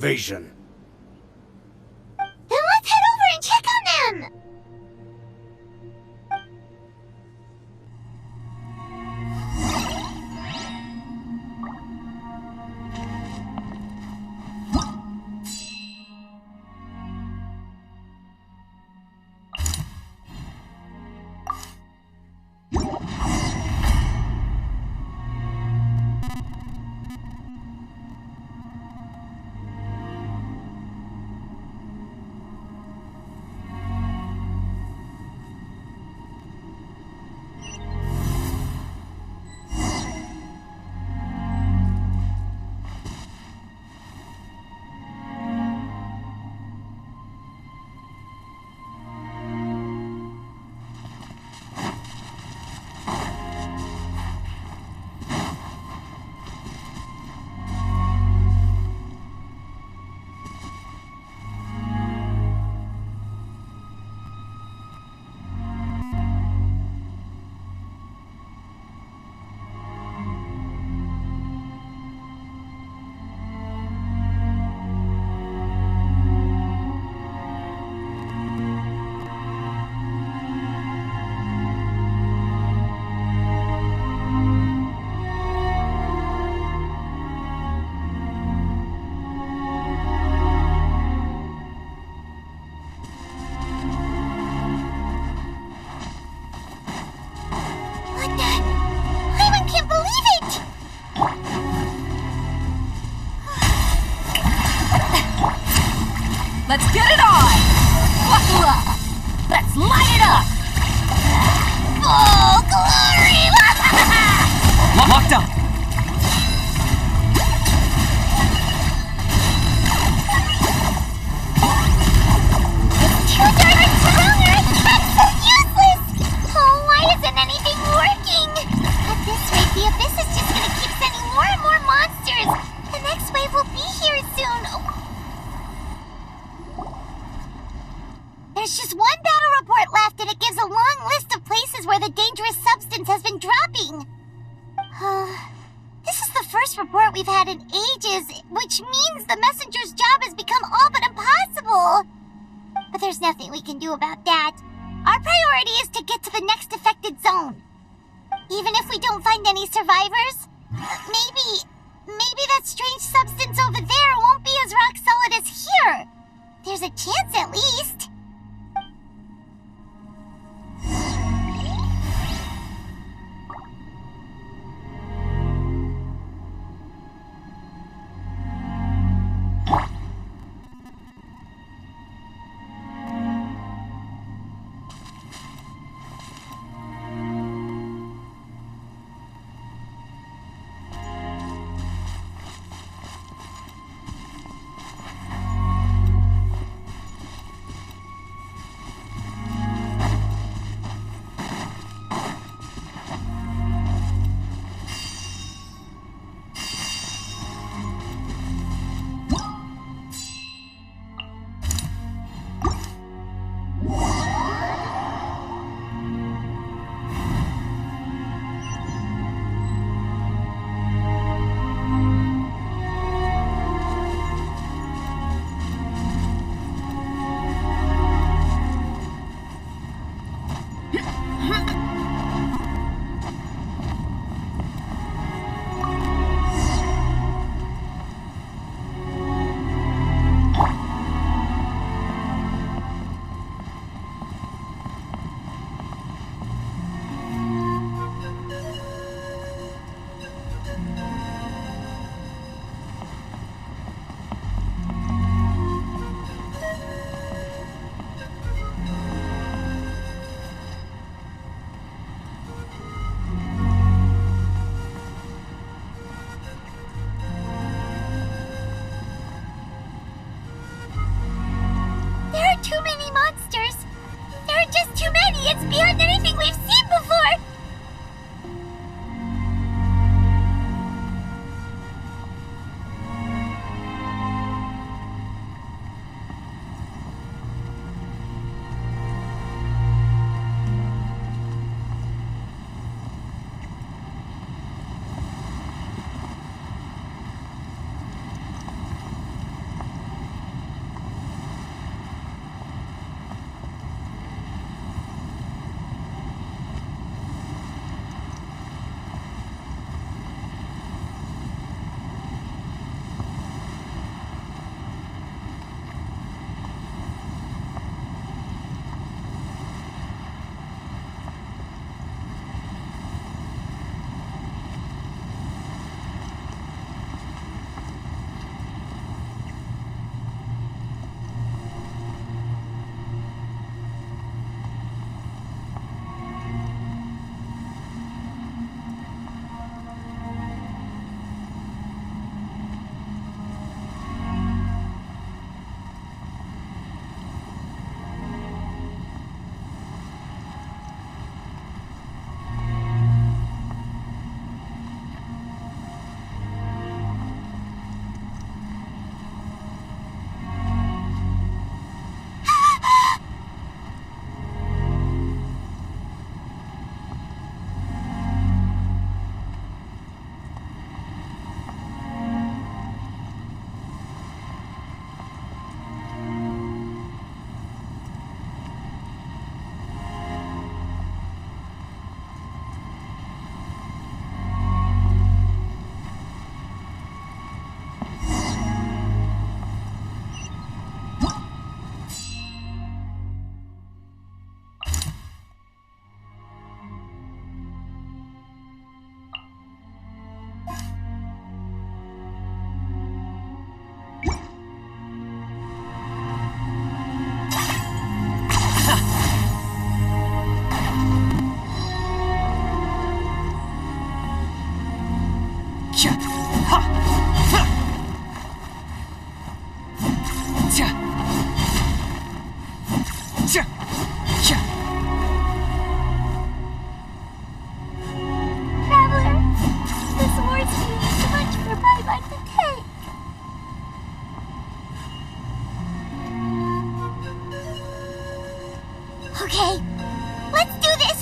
Vision. Then let's head over and check on them! Let's get it on! Buckle up! Let's light it up! Full glory! Locked up! Too darn much stronger! That's so useless! Oh, why isn't anything working? At this rate, the abyss is just gonna keep sending more and more monsters! The next wave will be here soon! There's just one battle report left, and it gives a long list of places where the dangerous substance has been dropping. This is the first report we've had in ages, which means the messenger's job has become all but impossible. But there's nothing we can do about that. Our priority is to get to the next affected zone. Even if we don't find any survivors, maybe that strange substance over there won't be as rock solid as here. There's a chance at least. Traveler, this war's doing too much for my mind to take. Okay, let's do this!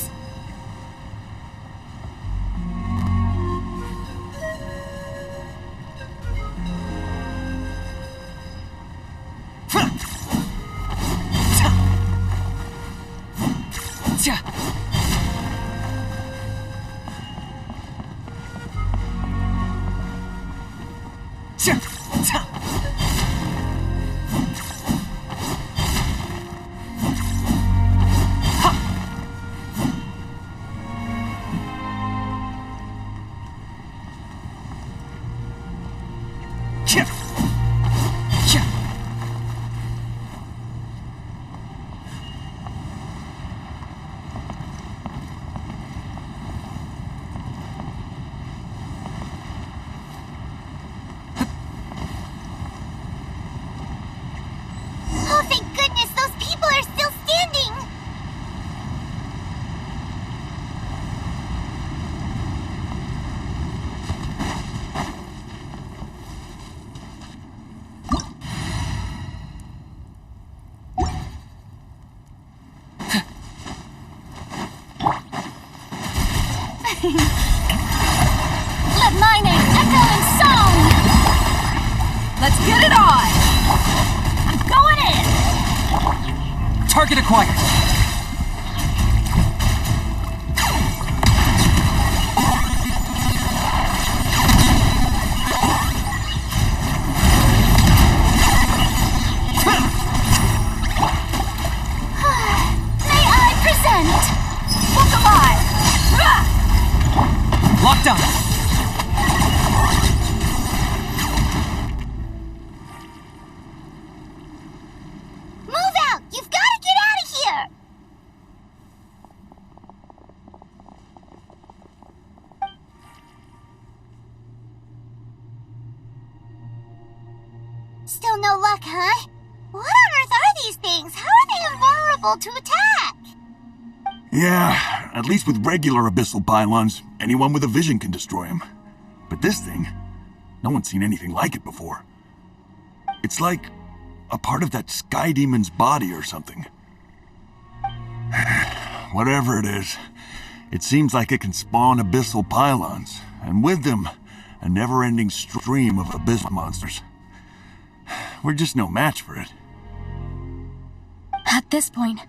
Oh, thank goodness, those people are still standing! Let my name echo in song! Let's get it on! I'm going in! Target acquired. May I present Book of Eye! Locked on. Move out! You've got to get out of here! Still no luck, huh? What on earth are these things? How are they invulnerable to attack? Yeah, at least with regular abyssal pylons, anyone with a vision can destroy them. But this thing, no one's seen anything like it before. It's like a part of that sky demon's body or something. Whatever it is, it seems like it can spawn abyssal pylons, and with them, a never-ending stream of abyssal monsters. We're just no match for it. At this point,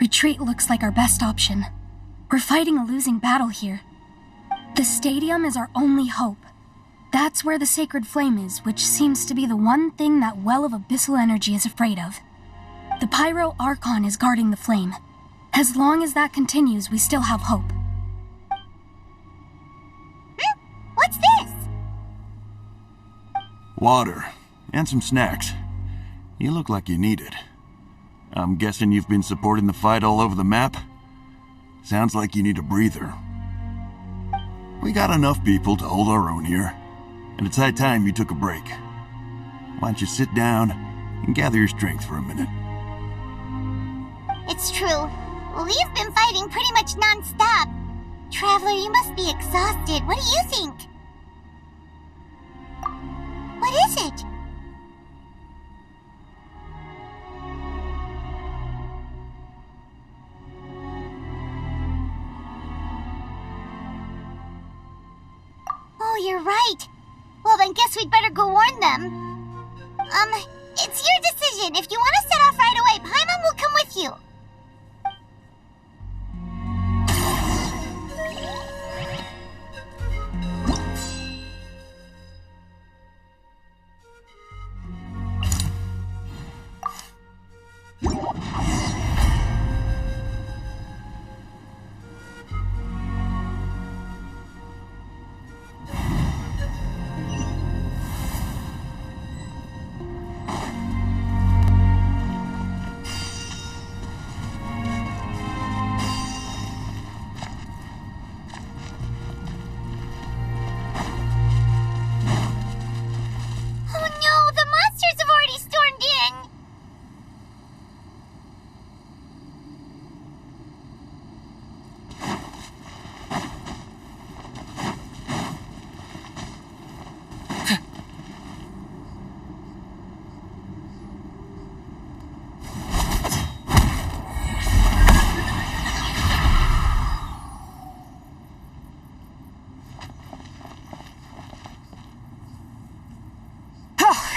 retreat looks like our best option. We're fighting a losing battle here. The stadium is our only hope. That's where the sacred flame is, which seems to be the one thing that well of abyssal energy is afraid of. The pyro ARCHON is guarding the flame. As long as that continues, we still have hope. What's this? Water, and some snacks. You look like you need it. I'm guessing you've been supporting the fight all over the map? Sounds like you need a breather. We got enough people to hold our own here, and it's high time you took a break. Why don't you sit down and gather your strength for a minute? It's true. We've been fighting pretty much non-stop. Traveler, you must be exhausted. What do you think? What is it? Oh, you're right. Well, then guess we'd better go warn them. It's your decision. If you want to set off right away, Paimon will come with you.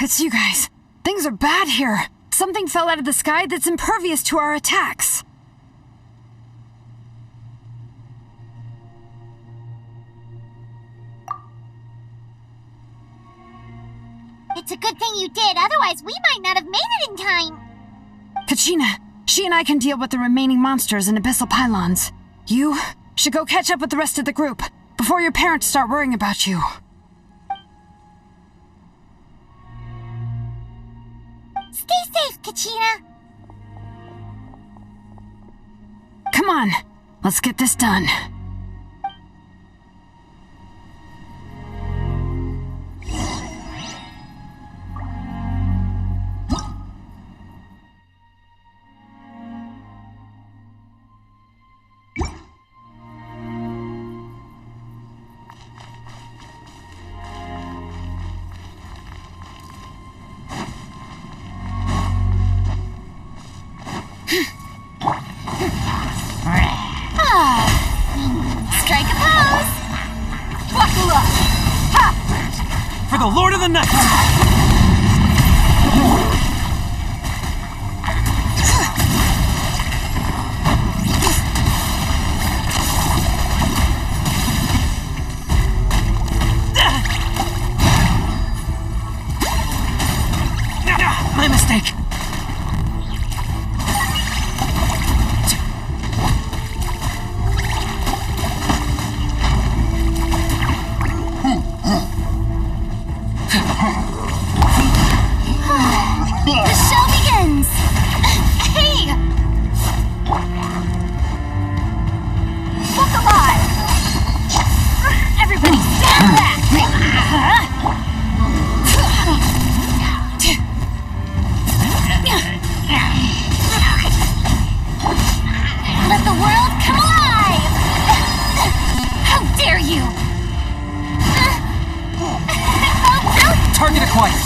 It's you guys. Things are bad here. Something fell out of the sky that's impervious to our attacks. It's a good thing you did, otherwise we might not have made it in time. Kachina, she and I can deal with the remaining monsters and abyssal pylons. You should go catch up with the rest of the group before your parents start worrying about you. Stay safe, Kachina. Come on, let's get this done. Strike a pose! Buckle up! Ha! For the Lord of the Night! My mistake. The show begins! Hey! Look alive! Everybody stand back! Let the world come alive! How dare you! Target acquired.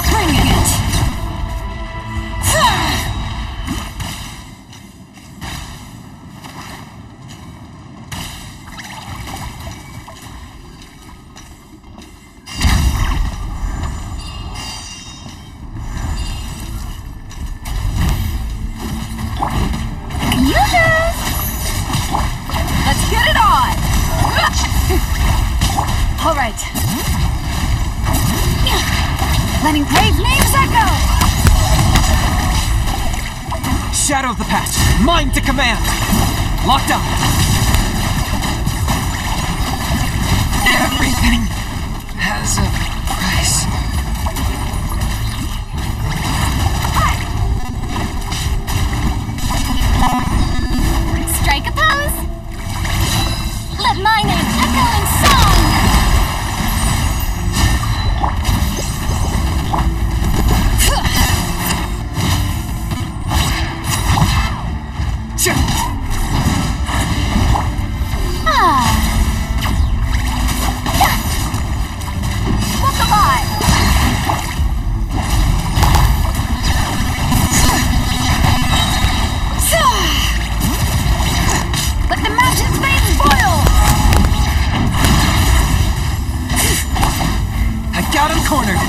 Bringing it! Let's get it on! All right. Letting brave names echo! Shadow of the past. Mind to command. Locked on. Everything has a price. Strike a pose! Let my name echo in song! Look alive! Let the mountain's veins boil! I got him cornered.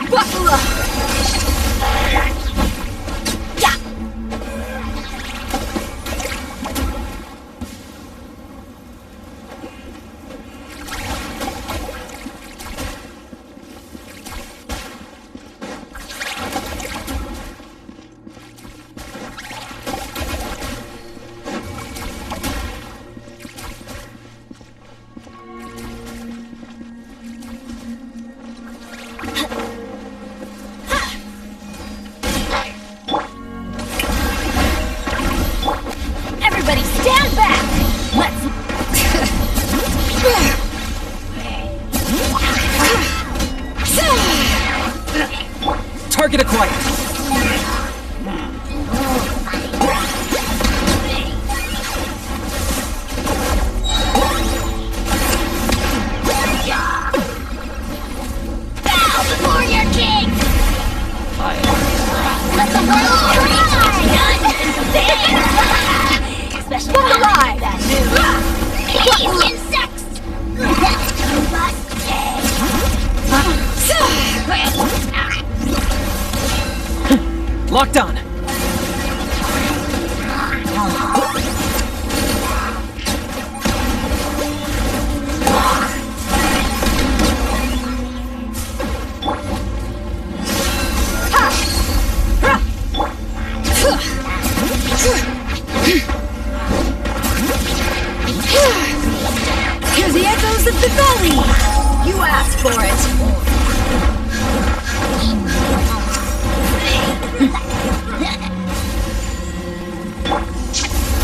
Buckle up! Yeah! Target acquired. Bow before your king! Let the world cry! Especially alive! Eat insects! You must Locked on. Hear the echoes of the valley! You asked for it!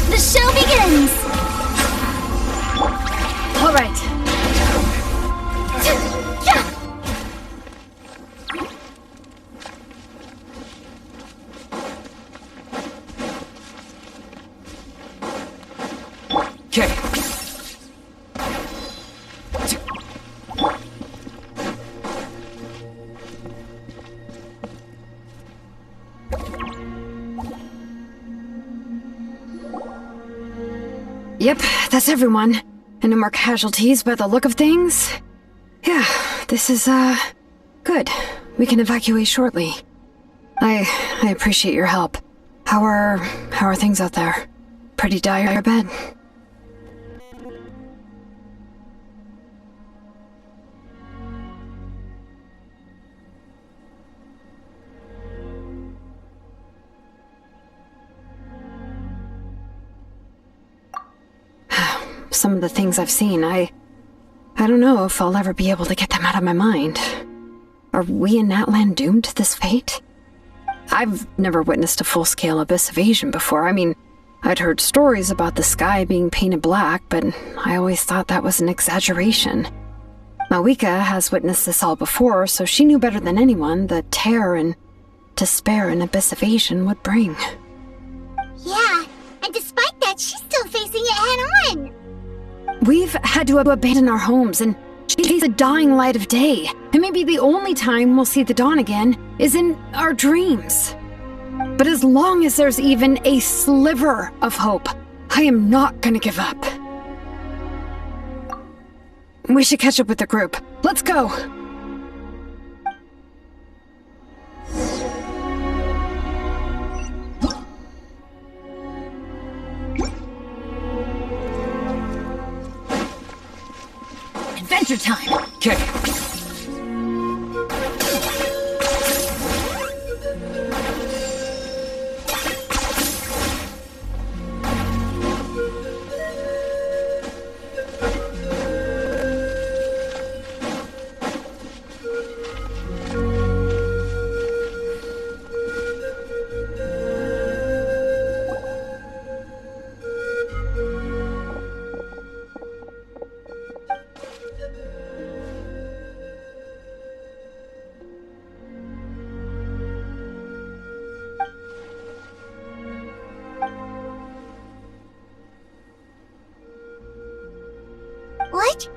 The show begins! All right. Okay. Yep, that's everyone. And no more casualties by the look of things. Yeah, this is, good. We can evacuate shortly. I appreciate your help. How are things out there? Pretty dire, I bet. Some of the things I've seen, I don't know if I'll ever be able to get them out of my mind. Are we in Natlan doomed to this fate? I've never witnessed a full-scale abyss invasion before. I mean, I'd heard stories about the sky being painted black, but I always thought that was an exaggeration. Mawika has witnessed this all before, so she knew better than anyone the terror and despair an abyss invasion would bring. Yeah, and despite that, she's still facing it head-on! We've had to abandon our homes and chase the dying light of day. And maybe the only time we'll see the dawn again is in our dreams. But as long as there's even a sliver of hope, I am not gonna give up. We should catch up with the group. Let's go! Adventure time! Okay. What?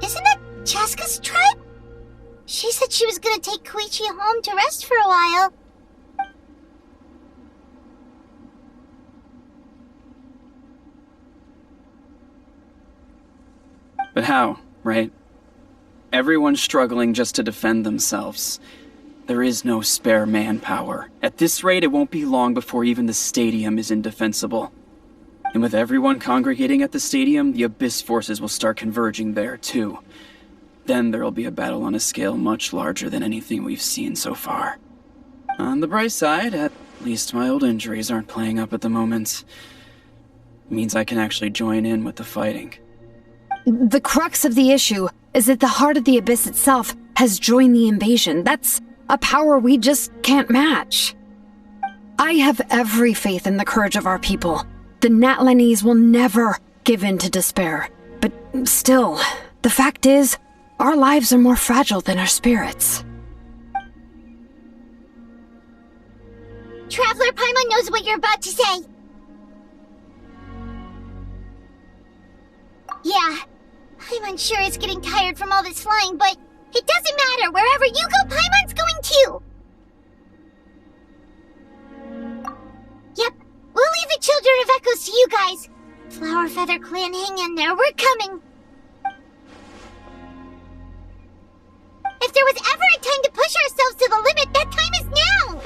Isn't that Chaska's tribe? She said she was gonna take Koichi home to rest for a while. But how, right? Everyone's struggling just to defend themselves. There is no spare manpower. At this rate, it won't be long before even the stadium is indefensible. And with everyone congregating at the stadium, the Abyss forces will start converging there, too. Then there'll be a battle on a scale much larger than anything we've seen so far. On the bright side, at least my old injuries aren't playing up at the moment. Means I can actually join in with the fighting. The crux of the issue is that the heart of the Abyss itself has joined the invasion. That's a power we just can't match. I have every faith in the courage of our people. The Natlanese will never give in to despair. But still, the fact is, our lives are more fragile than our spirits. Traveler, Paimon knows what you're about to say. Yeah, Paimon sure is getting tired from all this flying, but it doesn't matter. Wherever you go, Paimon's going too. Yep, we'll leave the Children of Echoes to you guys. Flower Feather Clan, hang in there. We're coming. If there was ever a time to push ourselves to the limit, that time is now!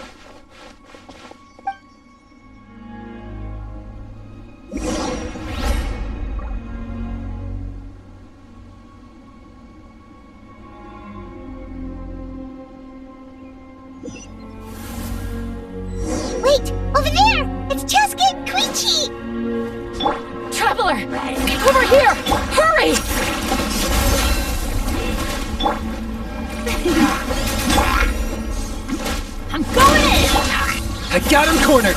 Wait! Over there! It's Cheska and Koichi! Traveler! Over here! Hurry! I'm going in! I got him cornered!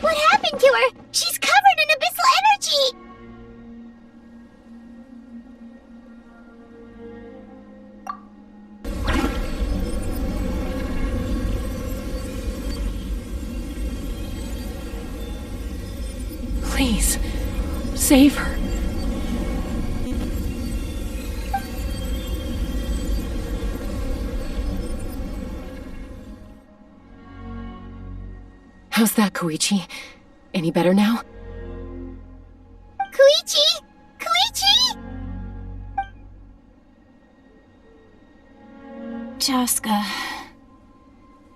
What happened to her? She's covered in abyssal energy! Please, save her. How's that, Koichi? Any better now? Koichi! Koichi! Cheska,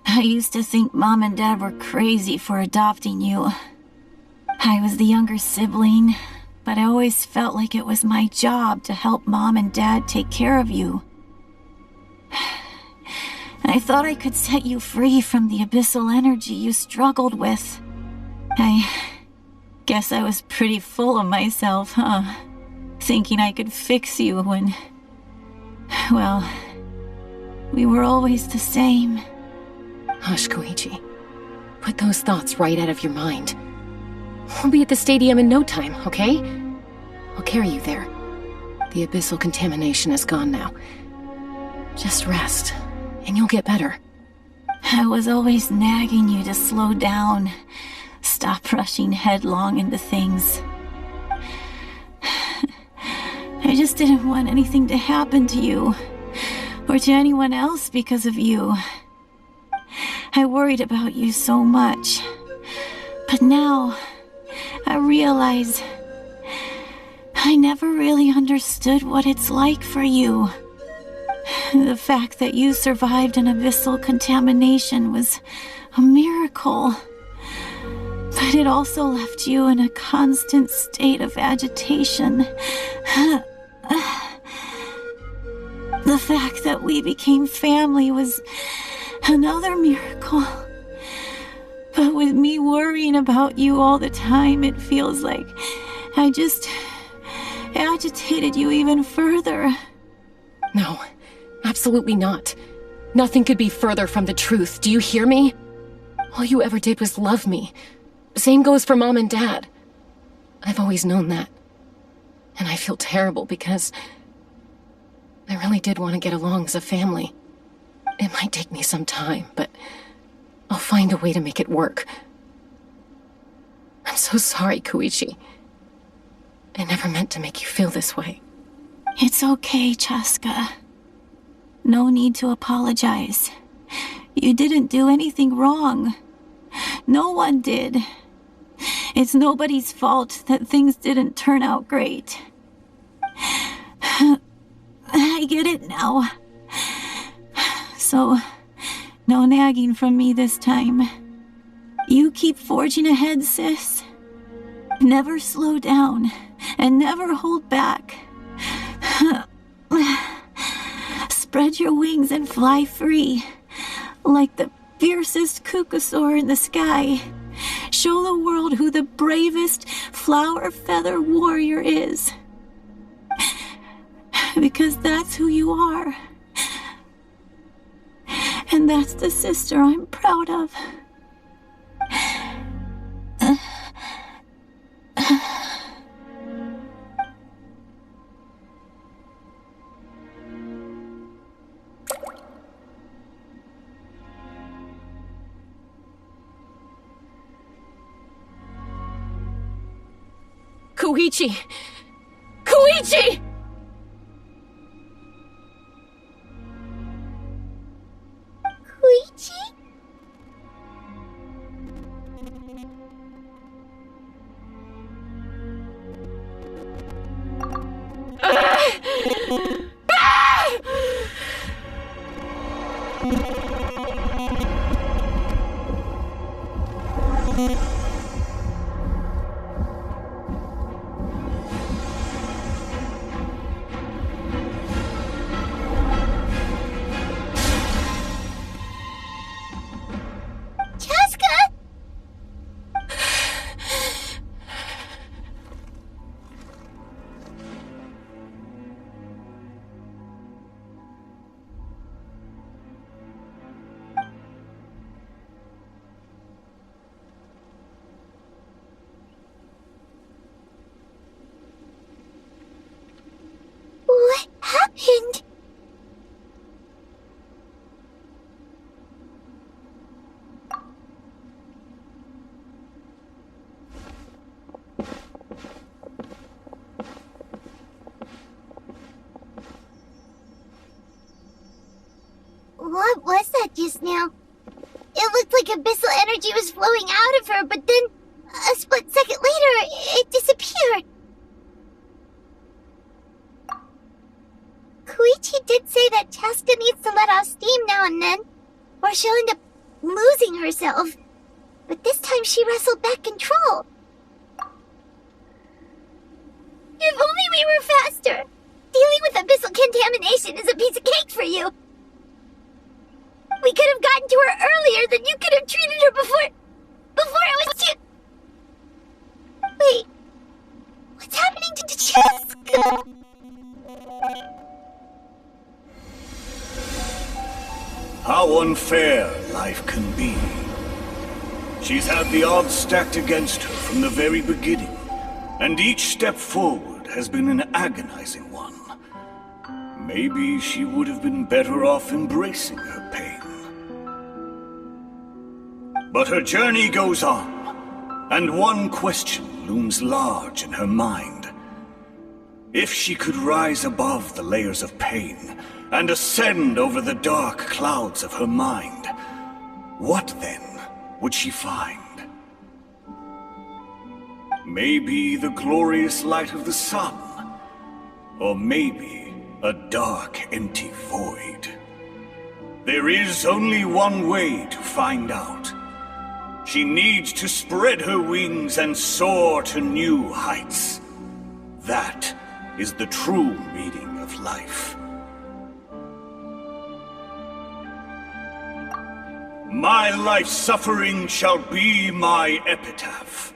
I used to think Mom and Dad were crazy for adopting you. I was the younger sibling, but I always felt like it was my job to help Mom and Dad take care of you. I thought I could set you free from the abyssal energy you struggled with. I guess I was pretty full of myself, huh? Thinking I could fix you when... well, we were always the same. Hush, Koichi. Put those thoughts right out of your mind. We'll be at the stadium in no time, okay? I'll carry you there. The abyssal contamination is gone now. Just rest, and you'll get better. I was always nagging you to slow down. Stop rushing headlong into things. I just didn't want anything to happen to you, or to anyone else because of you. I worried about you so much. But now, I realize I never really understood what it's like for you. The fact that you survived an abyssal contamination was a miracle. But it also left you in a constant state of agitation. The fact that we became family was another miracle. But with me worrying about you all the time, it feels like I just agitated you even further. No, absolutely not. Nothing could be further from the truth. Do you hear me? All you ever did was love me. Same goes for Mom and Dad. I've always known that. And I feel terrible because I really did want to get along as a family. It might take me some time, but I'll find a way to make it work. I'm so sorry, Koichi. I never meant to make you feel this way. It's okay, Cheska. No need to apologize. You didn't do anything wrong. No one did. It's nobody's fault that things didn't turn out great. I get it now. So, no nagging from me this time. You keep forging ahead, sis. Never slow down, and never hold back. spread your wings and fly free, like the fiercest kukasaur in the sky. Show the world who the bravest flower feather warrior is. Because that's who you are. And that's the sister I'm proud of. Koichi! Koichi! Koichi? What happened? What was that just now? It looked like abyssal energy was flowing out of her, but then, a split second later, it disappeared. Koichi did say that Chaska needs to let off steam now and then, or she'll end up losing herself. But this time she wrestled back control. If only we were faster! Dealing with abyssal contamination is a piece of cake for you! We could have gotten to her earlier, then you could have treated her before it was too... Wait, what's happening to Chaska? How unfair life can be. She's had the odds stacked against her from the very beginning, and each step forward has been an agonizing one. Maybe she would have been better off embracing her pain. But her journey goes on, and one question looms large in her mind. If she could rise above the layers of pain and ascend over the dark clouds of her mind, what then would she find? Maybe the glorious light of the sun, or maybe a dark, empty void. There is only one way to find out. She needs to spread her wings and soar to new heights. That is the true meaning of life. My life's suffering shall be my epitaph.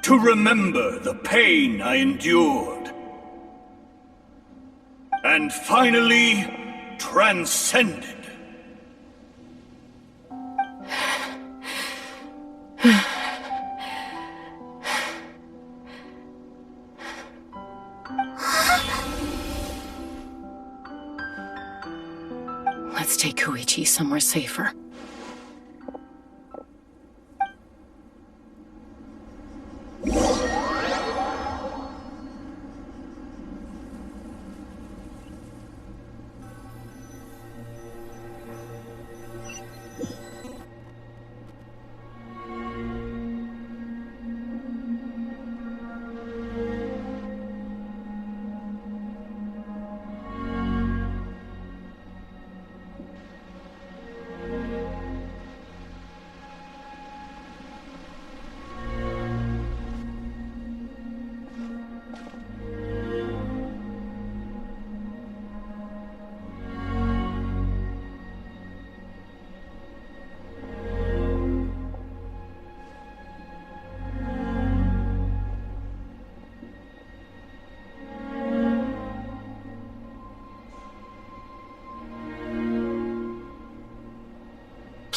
To remember the pain I endured. And finally, transcended. Let's take Koichi somewhere safer.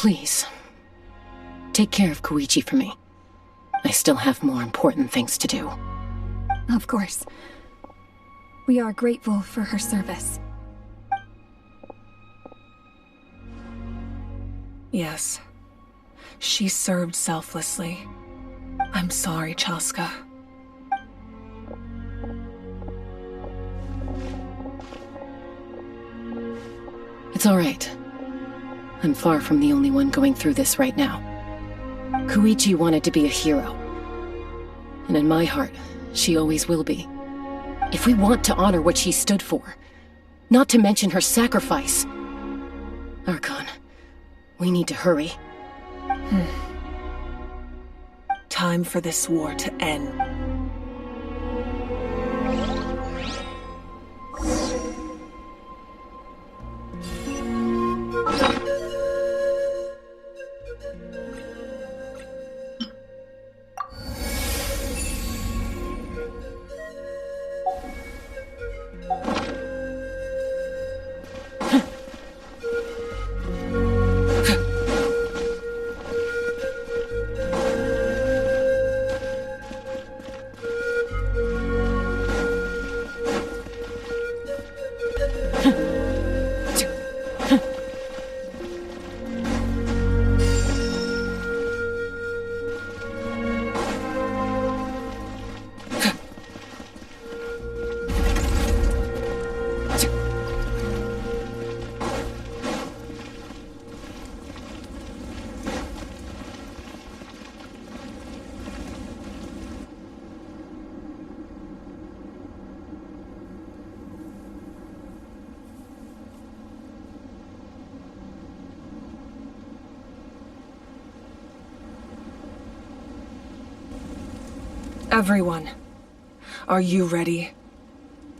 Please, take care of Koichi for me. I still have more important things to do. Of course. We are grateful for her service. Yes. She served selflessly. I'm sorry, Chaska. It's all right. I'm far from the only one going through this right now. Koichi wanted to be a hero. And in my heart, she always will be. If we want to honor what she stood for, not to mention her sacrifice, Archon, we need to hurry. Time for this war to end. Everyone, are you ready?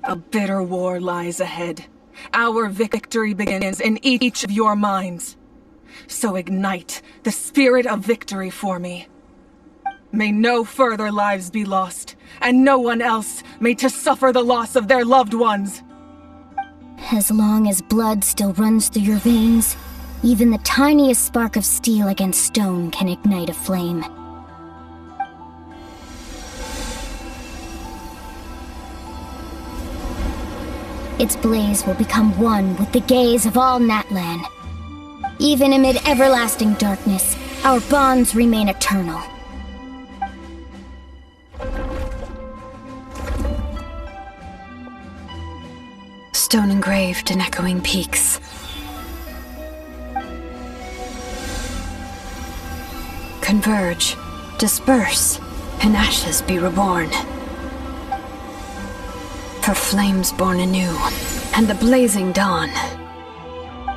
A bitter war lies ahead. Our victory begins in each of your minds. So ignite the spirit of victory for me. May no further lives be lost, and no one else may to suffer the loss of their loved ones. As long as blood still runs through your veins, even the tiniest spark of steel against stone can ignite a flame. Its blaze will become one with the gaze of all Natlan. Even amid everlasting darkness, our bonds remain eternal. Stone engraved in echoing peaks. Converge, disperse, in ashes be reborn. For flames born anew, and the blazing dawn.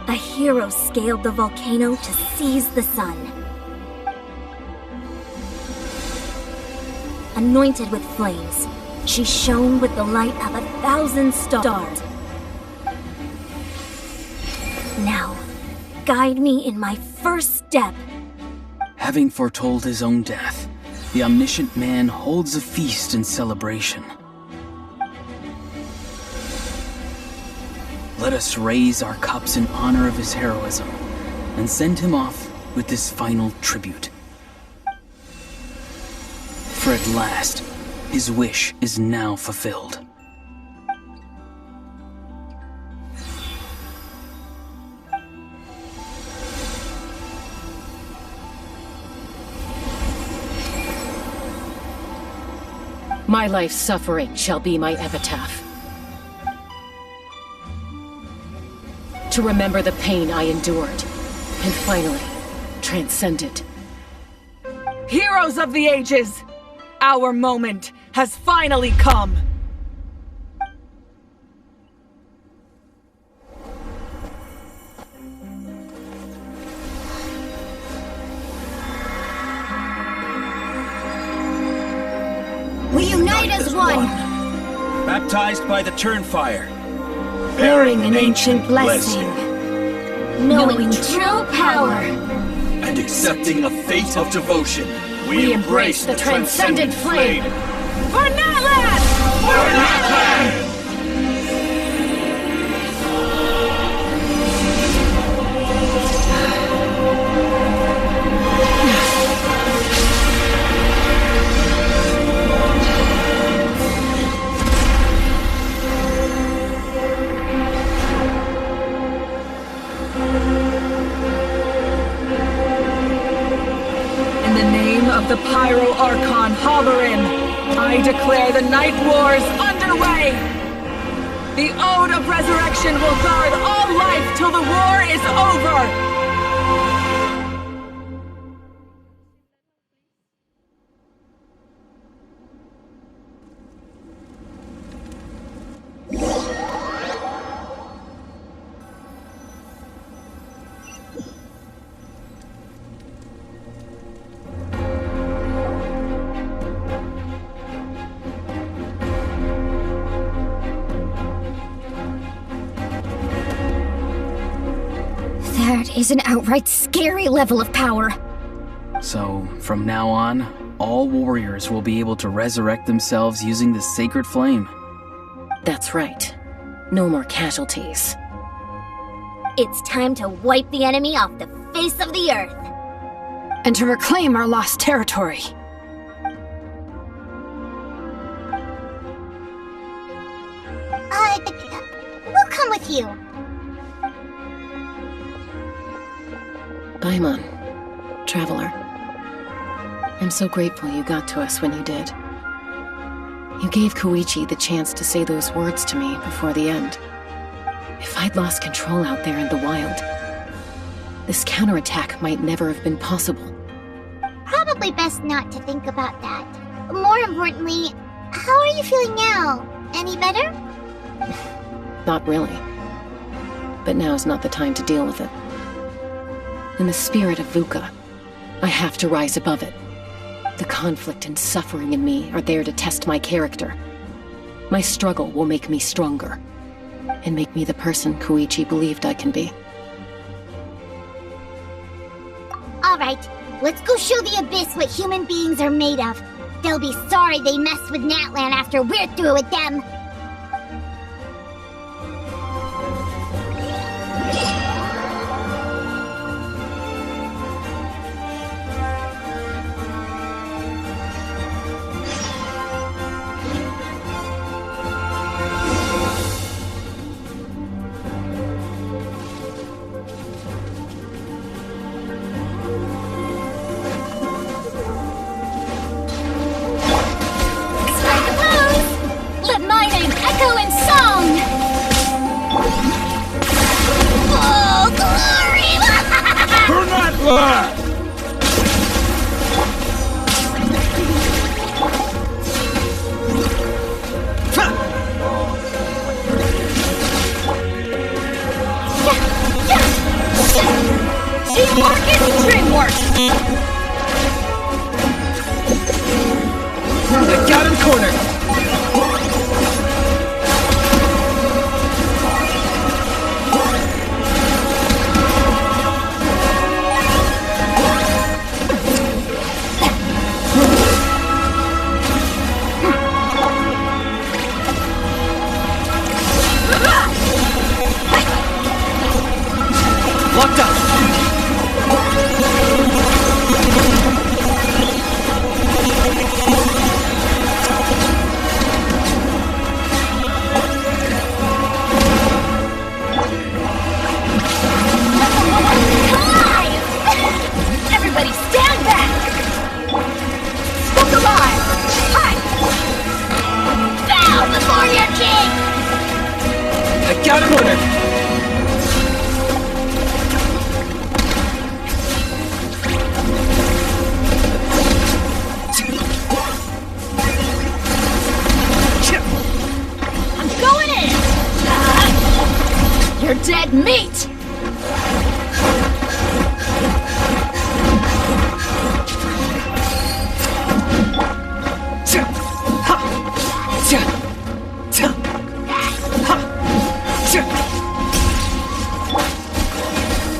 A hero scaled the volcano to seize the sun. Anointed with flames, she shone with the light of 1,000 stars. Now, guide me in my first step. Having foretold his own death, the omniscient man holds a feast in celebration. Let us raise our cups in honor of his heroism, and send him off with this final tribute. For at last, his wish is now fulfilled. My life's suffering shall be my epitaph. To remember the pain I endured, and finally, transcend it. Heroes of the ages! Our moment has finally come! We unite as one! Baptized by the Turnfire. Bearing an ancient blessing. Knowing true power. And accepting a fate of devotion. We embrace the transcendent flame! For Natlan! For Natlan! the Pyro Archon hovering, I declare the Night Wars underway! The Ode of Resurrection will guard all life till the war is over! That is an outright scary level of power. So, from now on, all warriors will be able to resurrect themselves using the sacred flame. That's right. No more casualties. It's time to wipe the enemy off the face of the earth. And to reclaim our lost territory. We'll come with you. Paimon, Traveler. I'm so grateful you got to us when you did. You gave Koichi the chance to say those words to me before the end. If I'd lost control out there in the wild, this counterattack might never have been possible. Probably best not to think about that. More importantly, how are you feeling now? Any better? Not really. But now's not the time to deal with it. In the spirit of VUCA, I have to rise above it. The conflict and suffering in me are there to test my character. My struggle will make me stronger, and make me the person Koichi believed I can be. Alright, let's go show the Abyss what human beings are made of. They'll be sorry they messed with Natlan after we're through with them. I got him cornered! Locked up! Got him cornered! I'm going in! You're dead meat!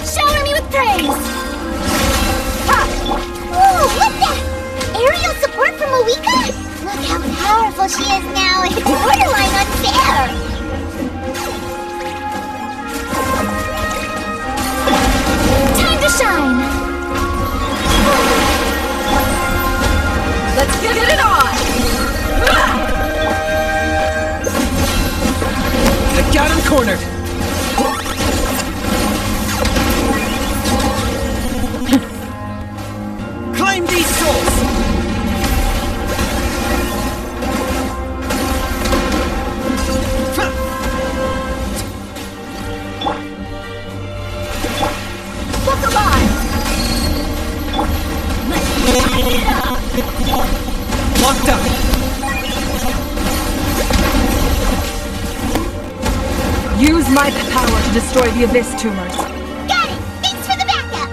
Shower me with praise! Ha! Ooh, what's that? Aerial support from Awika? Look how powerful she is now. It's borderline unfair! Time to shine! Let's get it on! I got him cornered! Claim these souls! Use my power to destroy the Abyss tumors. Got it! Thanks for the backup!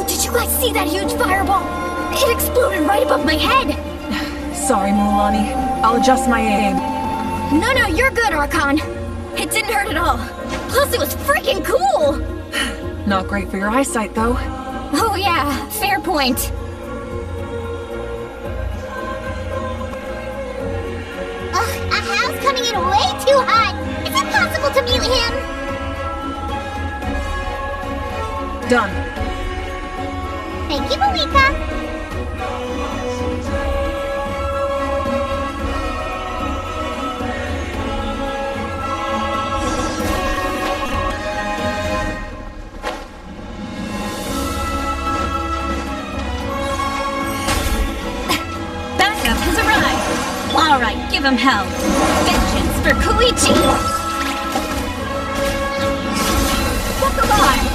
Did you guys see that huge fireball? It exploded right above my head! Sorry, Mulan. I'll adjust my aim. No, you're good, Archon. It didn't hurt at all. Plus, it was freaking cool! Not great for your eyesight, though. Oh yeah, fair point. Ugh, Ahao's coming in way too hot! Is it possible to mute him? Done. Thank you, Malika. Backup has arrived. All right, give him hell. Vengeance for Koichi. Look alive.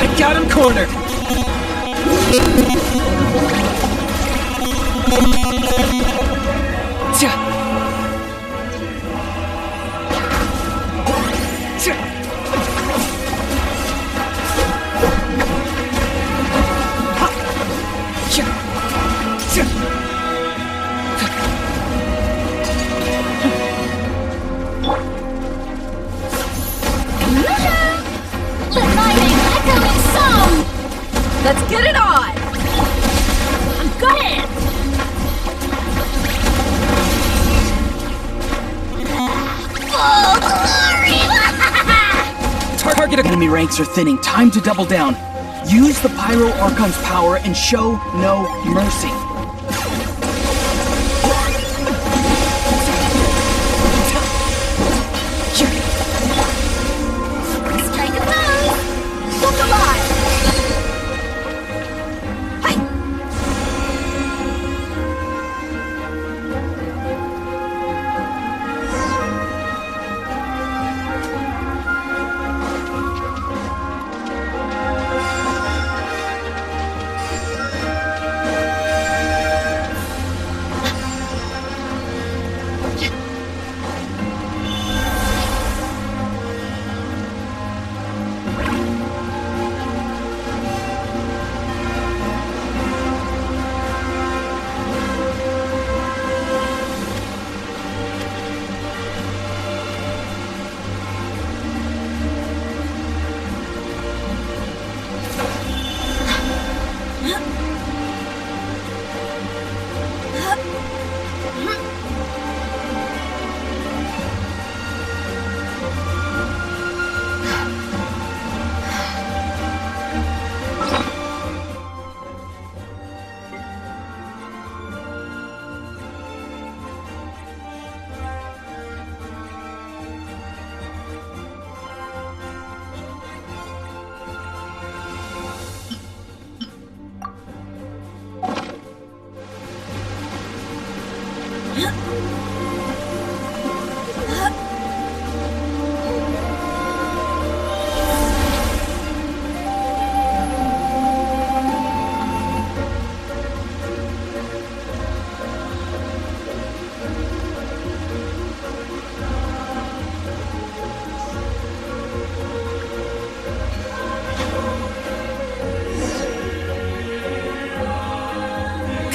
I got him cornered! Let my name echo in song. Let's get it on. I'm good. Full glory! Target enemy ranks are thinning. Time to double down. Use the Pyro Archon's power and show no mercy. Strike a pose. Look alive.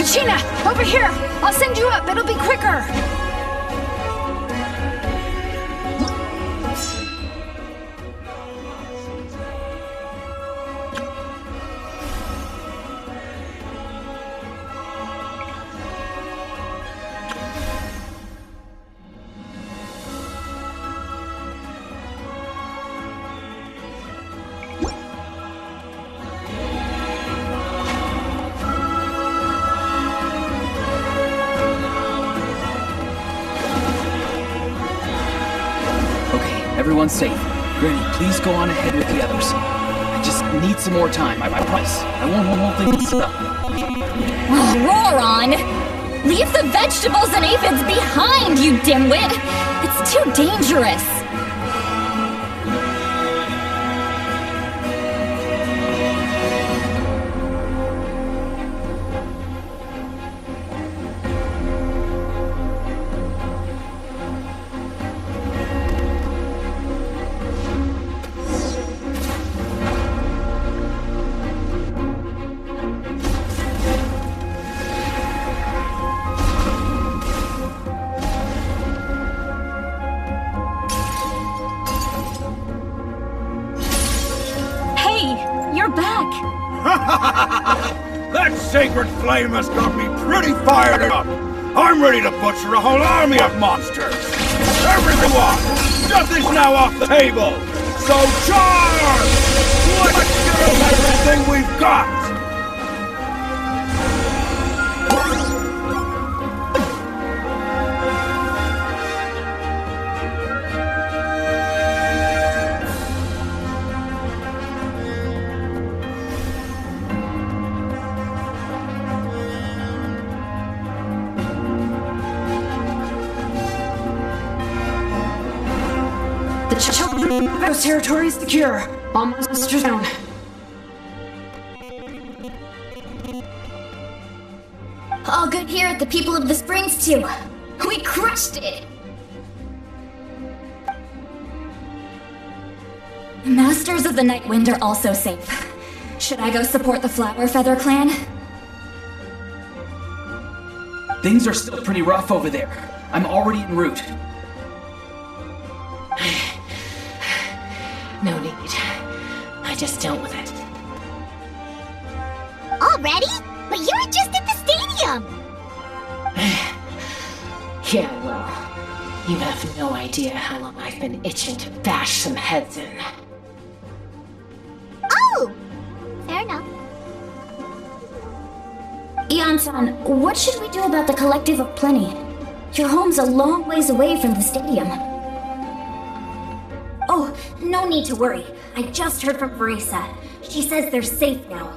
Sheena, over here! I'll send you up, it'll be quicker! Everyone's safe. Granny, please go on ahead with the others. I just need some more time, I promise. I won't hold things up. Roar on! Leave the vegetables and aphids behind, you dimwit! It's too dangerous! That sacred flame has got me pretty fired up. I'm ready to butcher a whole army of monsters. Everyone, nothing's now off the table. So charge! Let's give us everything we've got. The children of those territories secure. All monsters down. All good here at the People of the Springs, too. We crushed it! Masters of the Night Wind are also safe. Should I go support the Flower Feather clan? Things are still pretty rough over there. I'm already en route. No need. I just dealt with it. Already? But you were just at the stadium! Yeah, well, you have no idea how long I've been itching to bash some heads in. Oh! Fair enough. Ian-san, what should we do about the Collective of Plenty? Your home's a long ways away from the stadium. Oh, no need to worry. I just heard from Verisa. She says they're safe now.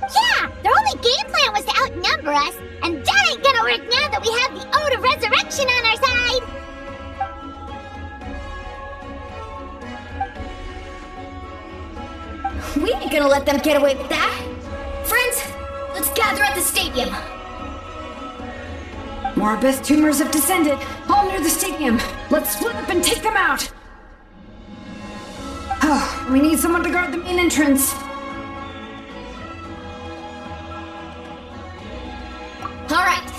Yeah! Their only game plan was to outnumber us, and that ain't gonna work now that we have the Ode of Resurrection on our side! We ain't gonna let them get away with that. Friends, let's gather at the stadium. More abyss tumors have descended, all near the stadium. Let's split up and take them out. Oh, we need someone to guard the main entrance. All right,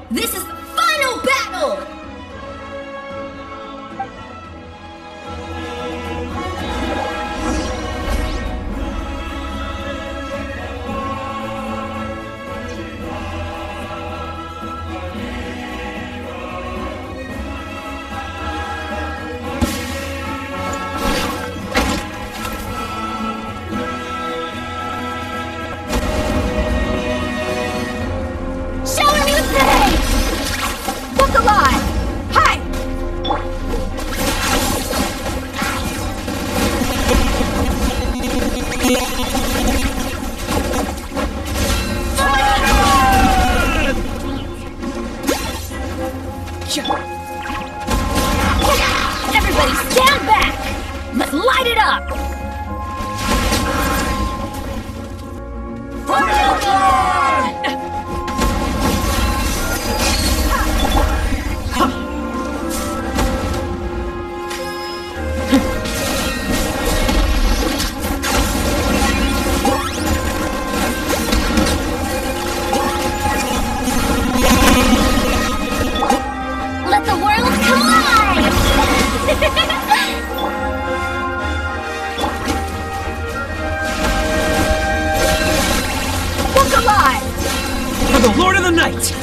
this is the final battle! Everybody stand back! Let's light it up! Let the world collide! Look alive! For the Lord of the Night!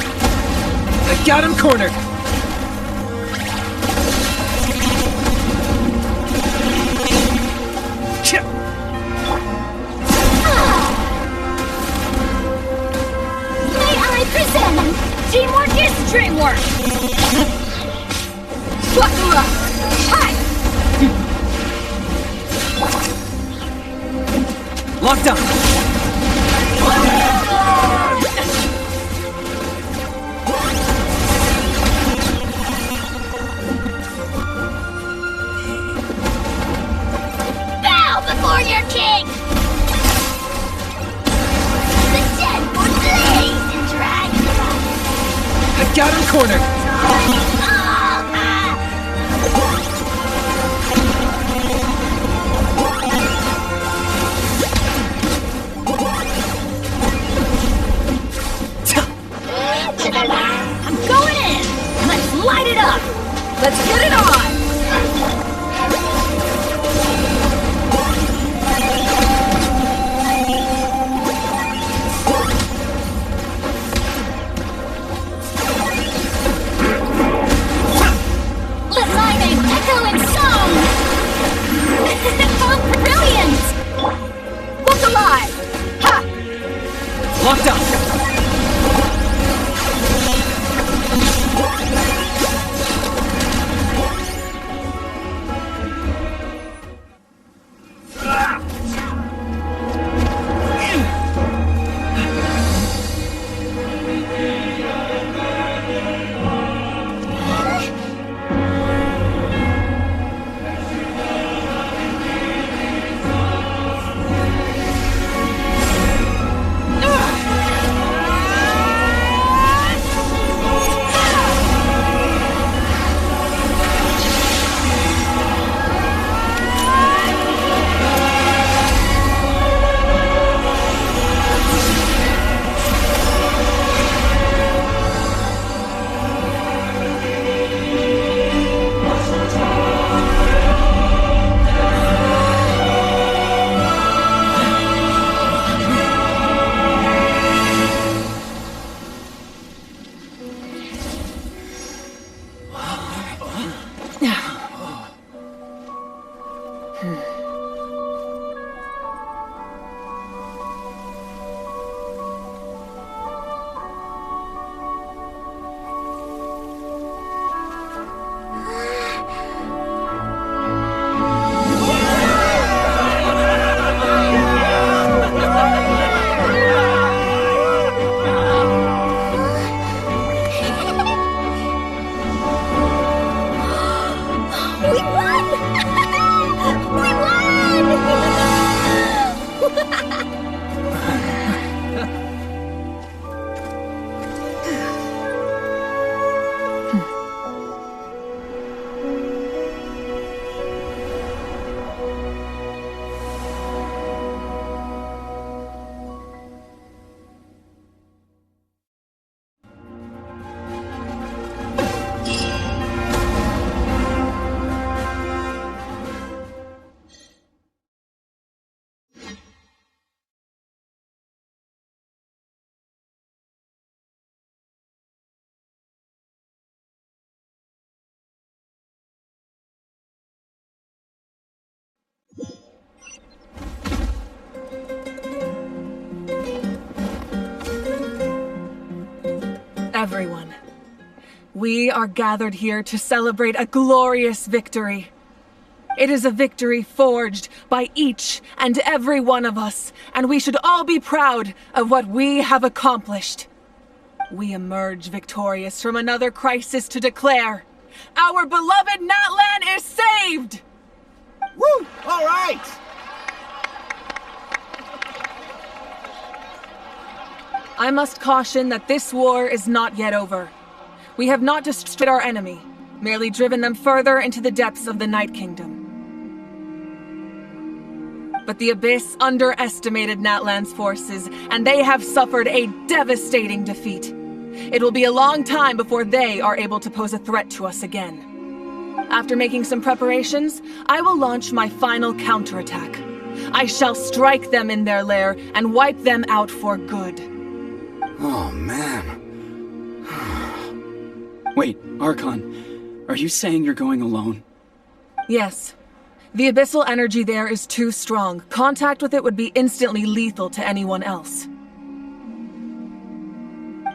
I got him cornered! May I present Teamwork is dreamwork! Buckle up! Hi! Locked up! Bow before your king! The dead would blaze in dragonfire! I got him cornered! I'm going in! Let's light it up! Let's get it on! Let my name echo in song! How brilliant! Look alive! Ha! Locked up! Everyone, we are gathered here to celebrate a glorious victory. It is a victory forged by each and every one of us, and we should all be proud of what we have accomplished. We emerge victorious from another crisis to declare, our beloved Natlan is saved! Woo! All right! I must caution that this war is not yet over. We have not destroyed our enemy, merely driven them further into the depths of the Night Kingdom. But the Abyss underestimated Natlan's forces, and they have suffered a devastating defeat. It will be a long time before they are able to pose a threat to us again. After making some preparations, I will launch my final counterattack. I shall strike them in their lair and wipe them out for good. Oh, man. Wait, Archon, are you saying you're going alone? Yes. The abyssal energy there is too strong. Contact with it would be instantly lethal to anyone else.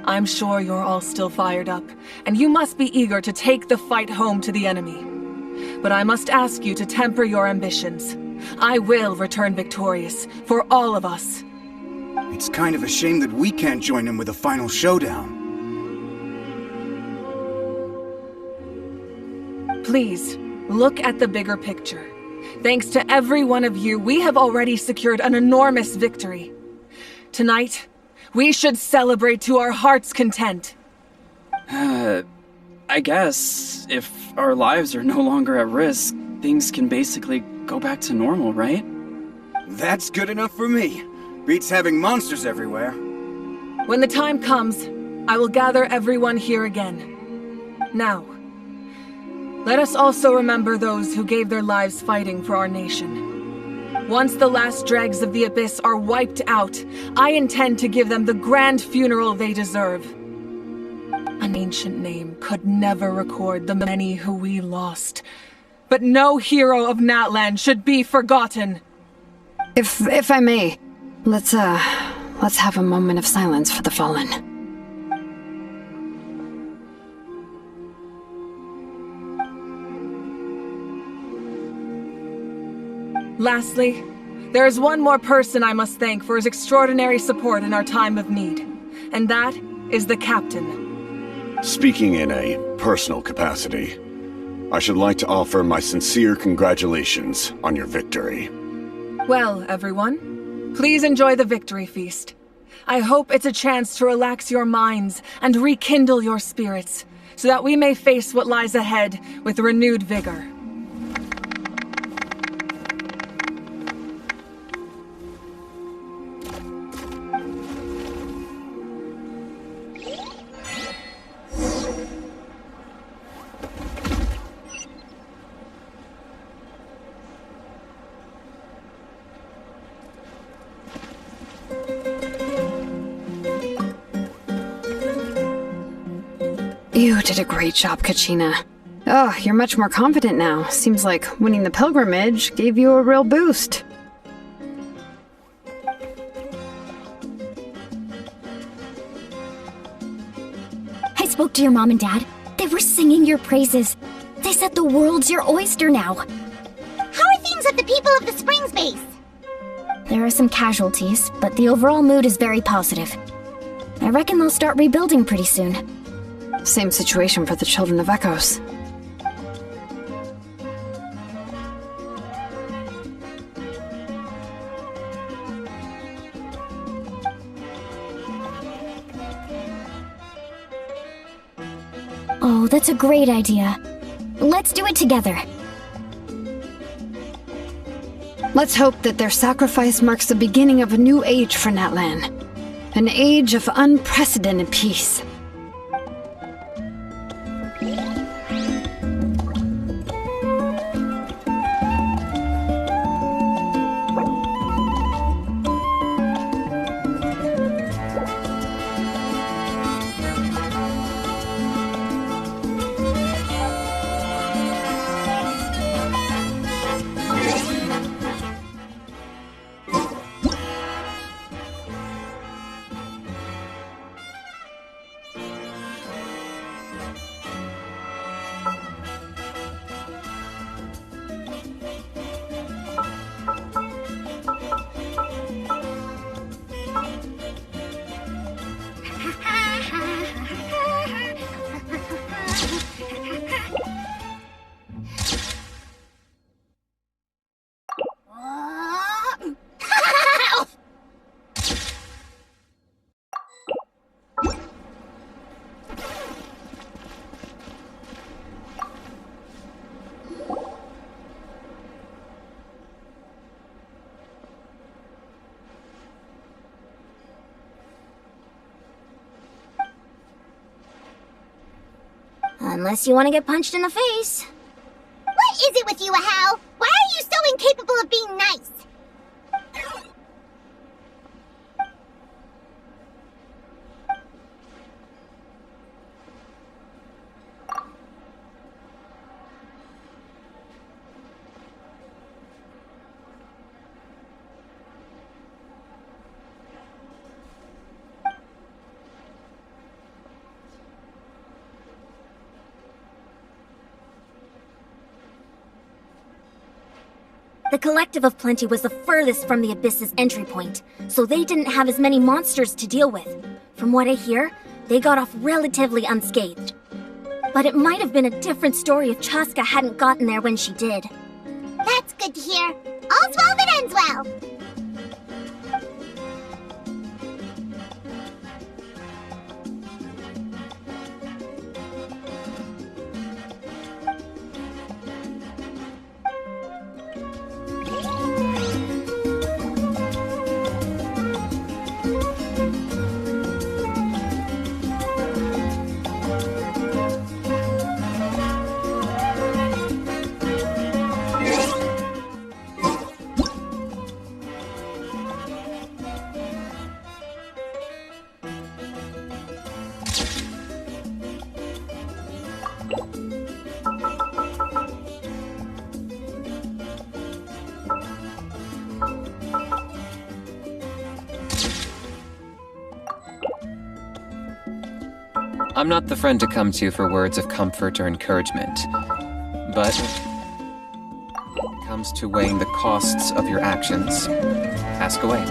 I'm sure you're all still fired up, and you must be eager to take the fight home to the enemy. But I must ask you to temper your ambitions. I will return victorious, for all of us. It's kind of a shame that we can't join him with a final showdown. Please, look at the bigger picture. Thanks to every one of you, we have already secured an enormous victory. Tonight, we should celebrate to our heart's content. I guess if our lives are no longer at risk, things can basically go back to normal, right? That's good enough for me. Beats having monsters everywhere. When the time comes, I will gather everyone here again. Now, let us also remember those who gave their lives fighting for our nation. Once the last dregs of the Abyss are wiped out, I intend to give them the grand funeral they deserve. An ancient name could never record the many who we lost. But no hero of Natlan should be forgotten. If I may, let's have a moment of silence for the fallen. Lastly, there is one more person I must thank for his extraordinary support in our time of need, and that is the Captain. Speaking in a personal capacity, I should like to offer my sincere congratulations on your victory. Well, everyone, please enjoy the victory feast. I hope it's a chance to relax your minds and rekindle your spirits, so that we may face what lies ahead with renewed vigor. You did a great job, Kachina. Oh, you're much more confident now. Seems like winning the pilgrimage gave you a real boost. I spoke to your mom and dad. They were singing your praises. They said the world's your oyster now. How are things at the people of the Springs base? There are some casualties, but the overall mood is very positive. I reckon they'll start rebuilding pretty soon. Same situation for the Children of Echoes. Oh, that's a great idea. Let's do it together. Let's hope that their sacrifice marks the beginning of a new age for Natlan. An age of unprecedented peace. Unless you want to get punched in the face. What is it with you, Ahau? Why are you so incapable of being nice? The Collective of Plenty was the furthest from the Abyss's entry point, so they didn't have as many monsters to deal with. From what I hear, they got off relatively unscathed. But it might have been a different story if Chaska hadn't gotten there when she did. That's good to hear. All's well that ends well. I'm not the friend to come to for words of comfort or encouragement, but when it comes to weighing the costs of your actions, ask away.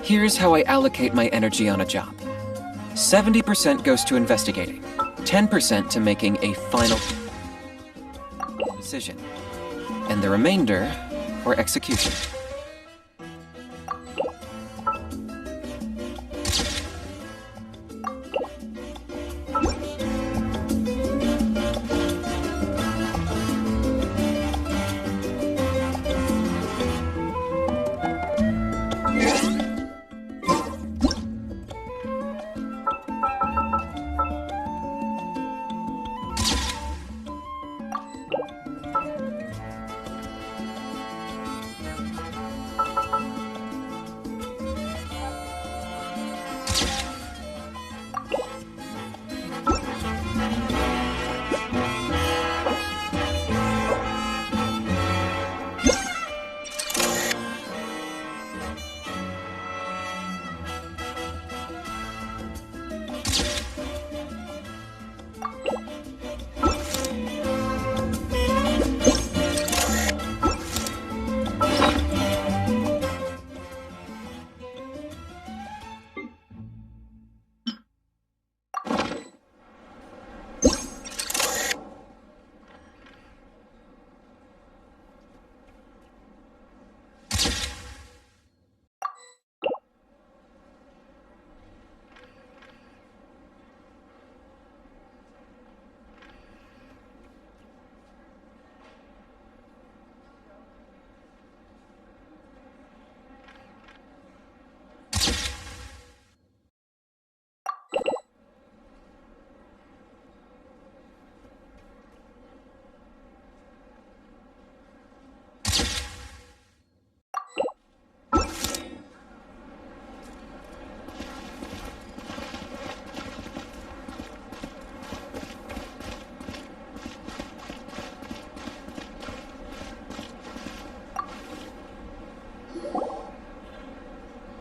Here's how I allocate my energy on a job. 70% goes to investigating, 10% to making a final decision, and the remainder for execution.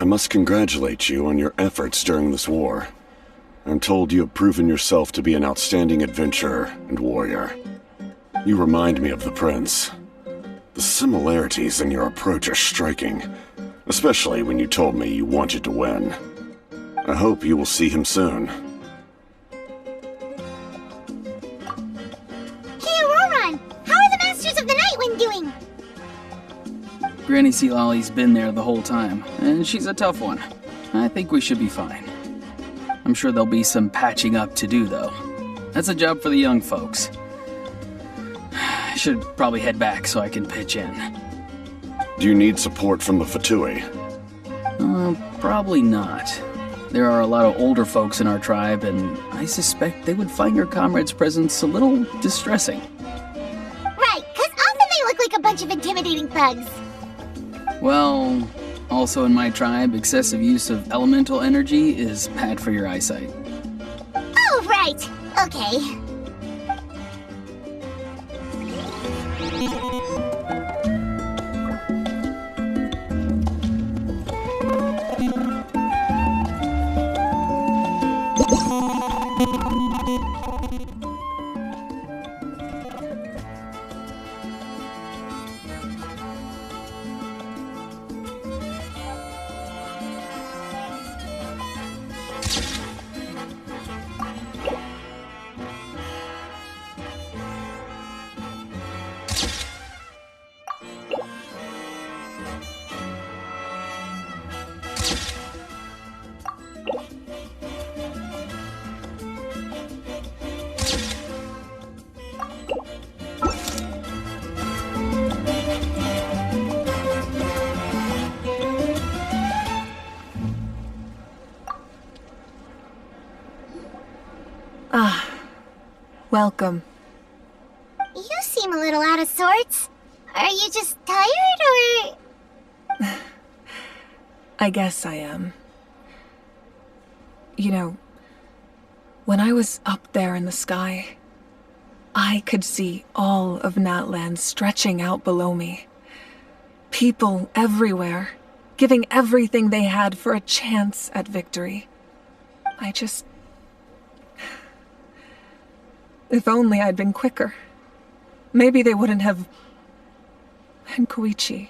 I must congratulate you on your efforts during this war. I'm told you have proven yourself to be an outstanding adventurer and warrior. You remind me of the Prince. The similarities in your approach are striking, especially when you told me you wanted to win. I hope you will see him soon. Hey, Auroron! How are the Masters of the Nightwind doing? Granny Sealolly's been there the whole time, and she's a tough one. I think we should be fine. I'm sure there'll be some patching up to do, though. That's a job for the young folks. I should probably head back so I can pitch in. Do you need support from the Fatui? Probably not. There are a lot of older folks in our tribe, and I suspect they would find your comrade's presence a little distressing. Right, because often they look like a bunch of intimidating thugs. Well, also in my tribe, excessive use of elemental energy is bad for your eyesight. Oh, right. Okay. Welcome. You seem a little out of sorts. Are you just tired, or...? I guess I am. You know, when I was up there in the sky, I could see all of Natlan stretching out below me. People everywhere, giving everything they had for a chance at victory. If only I'd been quicker. Maybe they wouldn't have... And Koichi.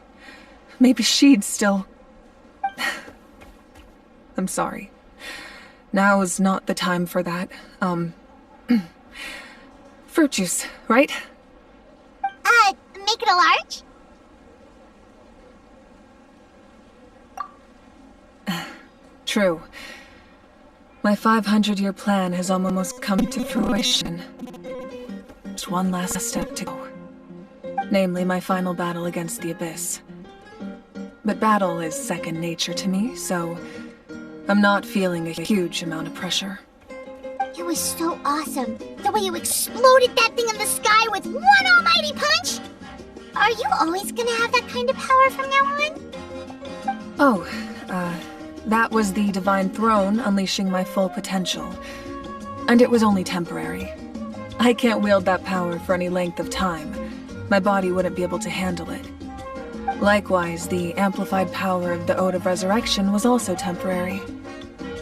Maybe she'd still... I'm sorry. Now is not the time for that. Fruit juice, right? Make it a large? True. My 500-year plan has almost come to fruition. Just one last step to go. Namely, my final battle against the Abyss. But battle is second nature to me, so I'm not feeling a huge amount of pressure. It was so awesome. The way you exploded that thing in the sky with one almighty punch! Are you always gonna have that kind of power from now on? Oh, that was the Divine Throne unleashing my full potential. And it was only temporary. I can't wield that power for any length of time. My body wouldn't be able to handle it. Likewise, the amplified power of the Ode of Resurrection was also temporary.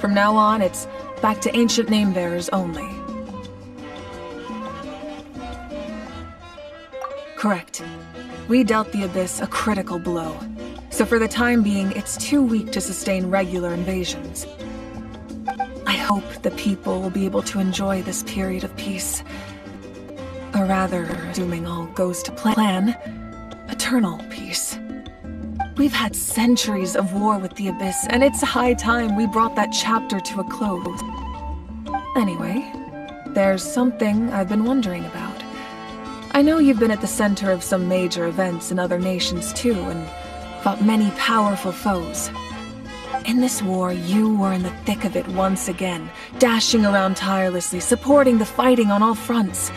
From now on, it's back to ancient name-bearers only. Correct. We dealt the Abyss a critical blow. So for the time being, it's too weak to sustain regular invasions. I hope the people will be able to enjoy this period of peace. Or rather, assuming all goes to plan, eternal peace. We've had centuries of war with the Abyss, and it's high time we brought that chapter to a close. Anyway, there's something I've been wondering about. I know you've been at the center of some major events in other nations too, and fought many powerful foes. In this war, you were in the thick of it once again, dashing around tirelessly, supporting the fighting on all fronts.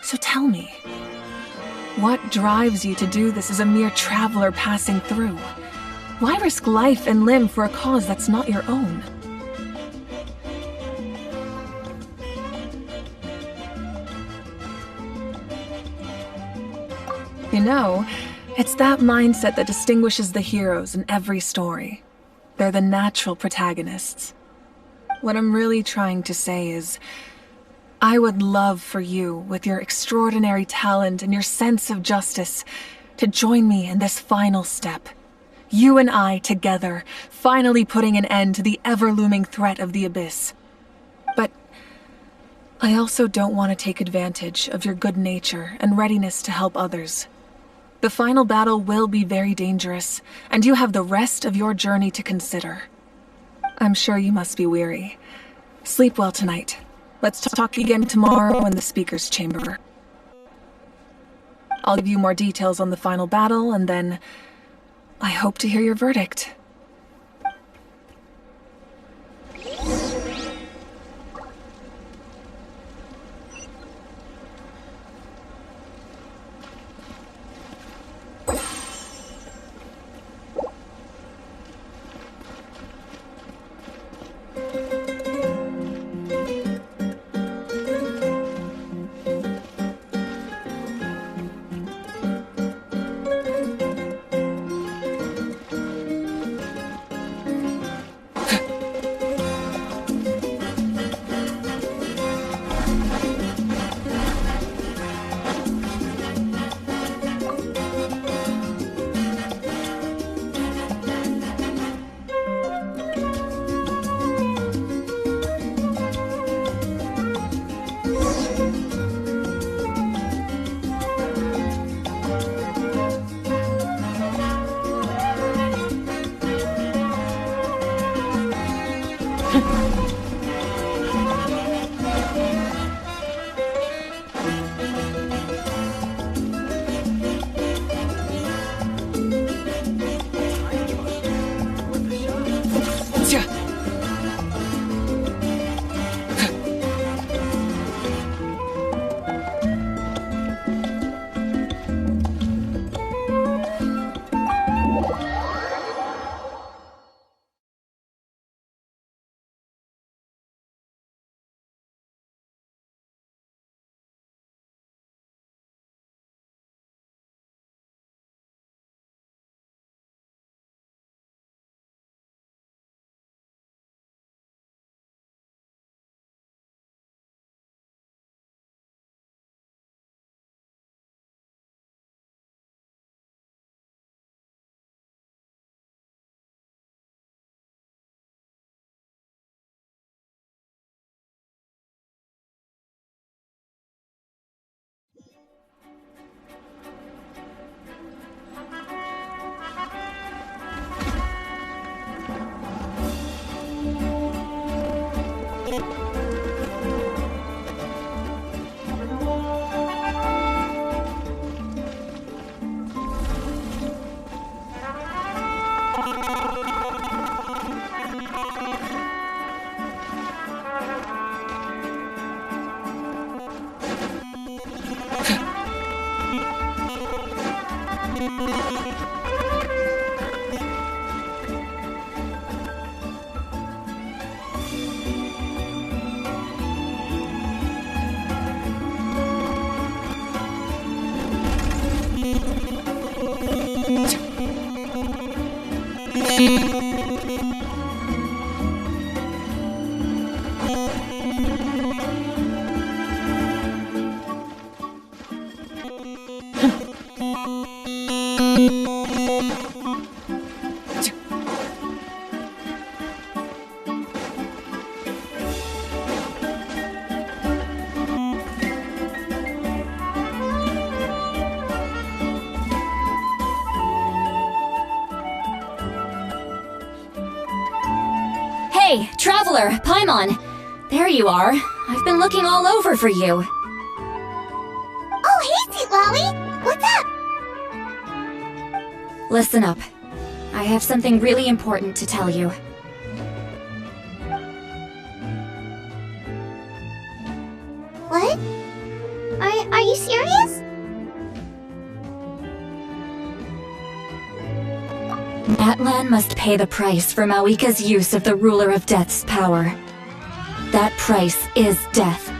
So tell me, what drives you to do this as a mere traveler passing through? Why risk life and limb for a cause that's not your own? You know, it's that mindset that distinguishes the heroes in every story. They're the natural protagonists. What I'm really trying to say is, I would love for you, with your extraordinary talent and your sense of justice, to join me in this final step. You and I together, finally putting an end to the ever-looming threat of the Abyss. But I also don't want to take advantage of your good nature and readiness to help others. The final battle will be very dangerous, and you have the rest of your journey to consider. I'm sure you must be weary. Sleep well tonight. Let's talk again tomorrow in the speaker's chamber. I'll give you more details on the final battle, and then I hope to hear your verdict. Hey, Traveler, Paimon! There you are. I've been looking all over for you. Oh, hey, Sweet Lolly! What's up? Listen up. I have something really important to tell you. What? Are you serious? Atlan must pay the price for Mawika's use of the Ruler of Death's power. That price is death.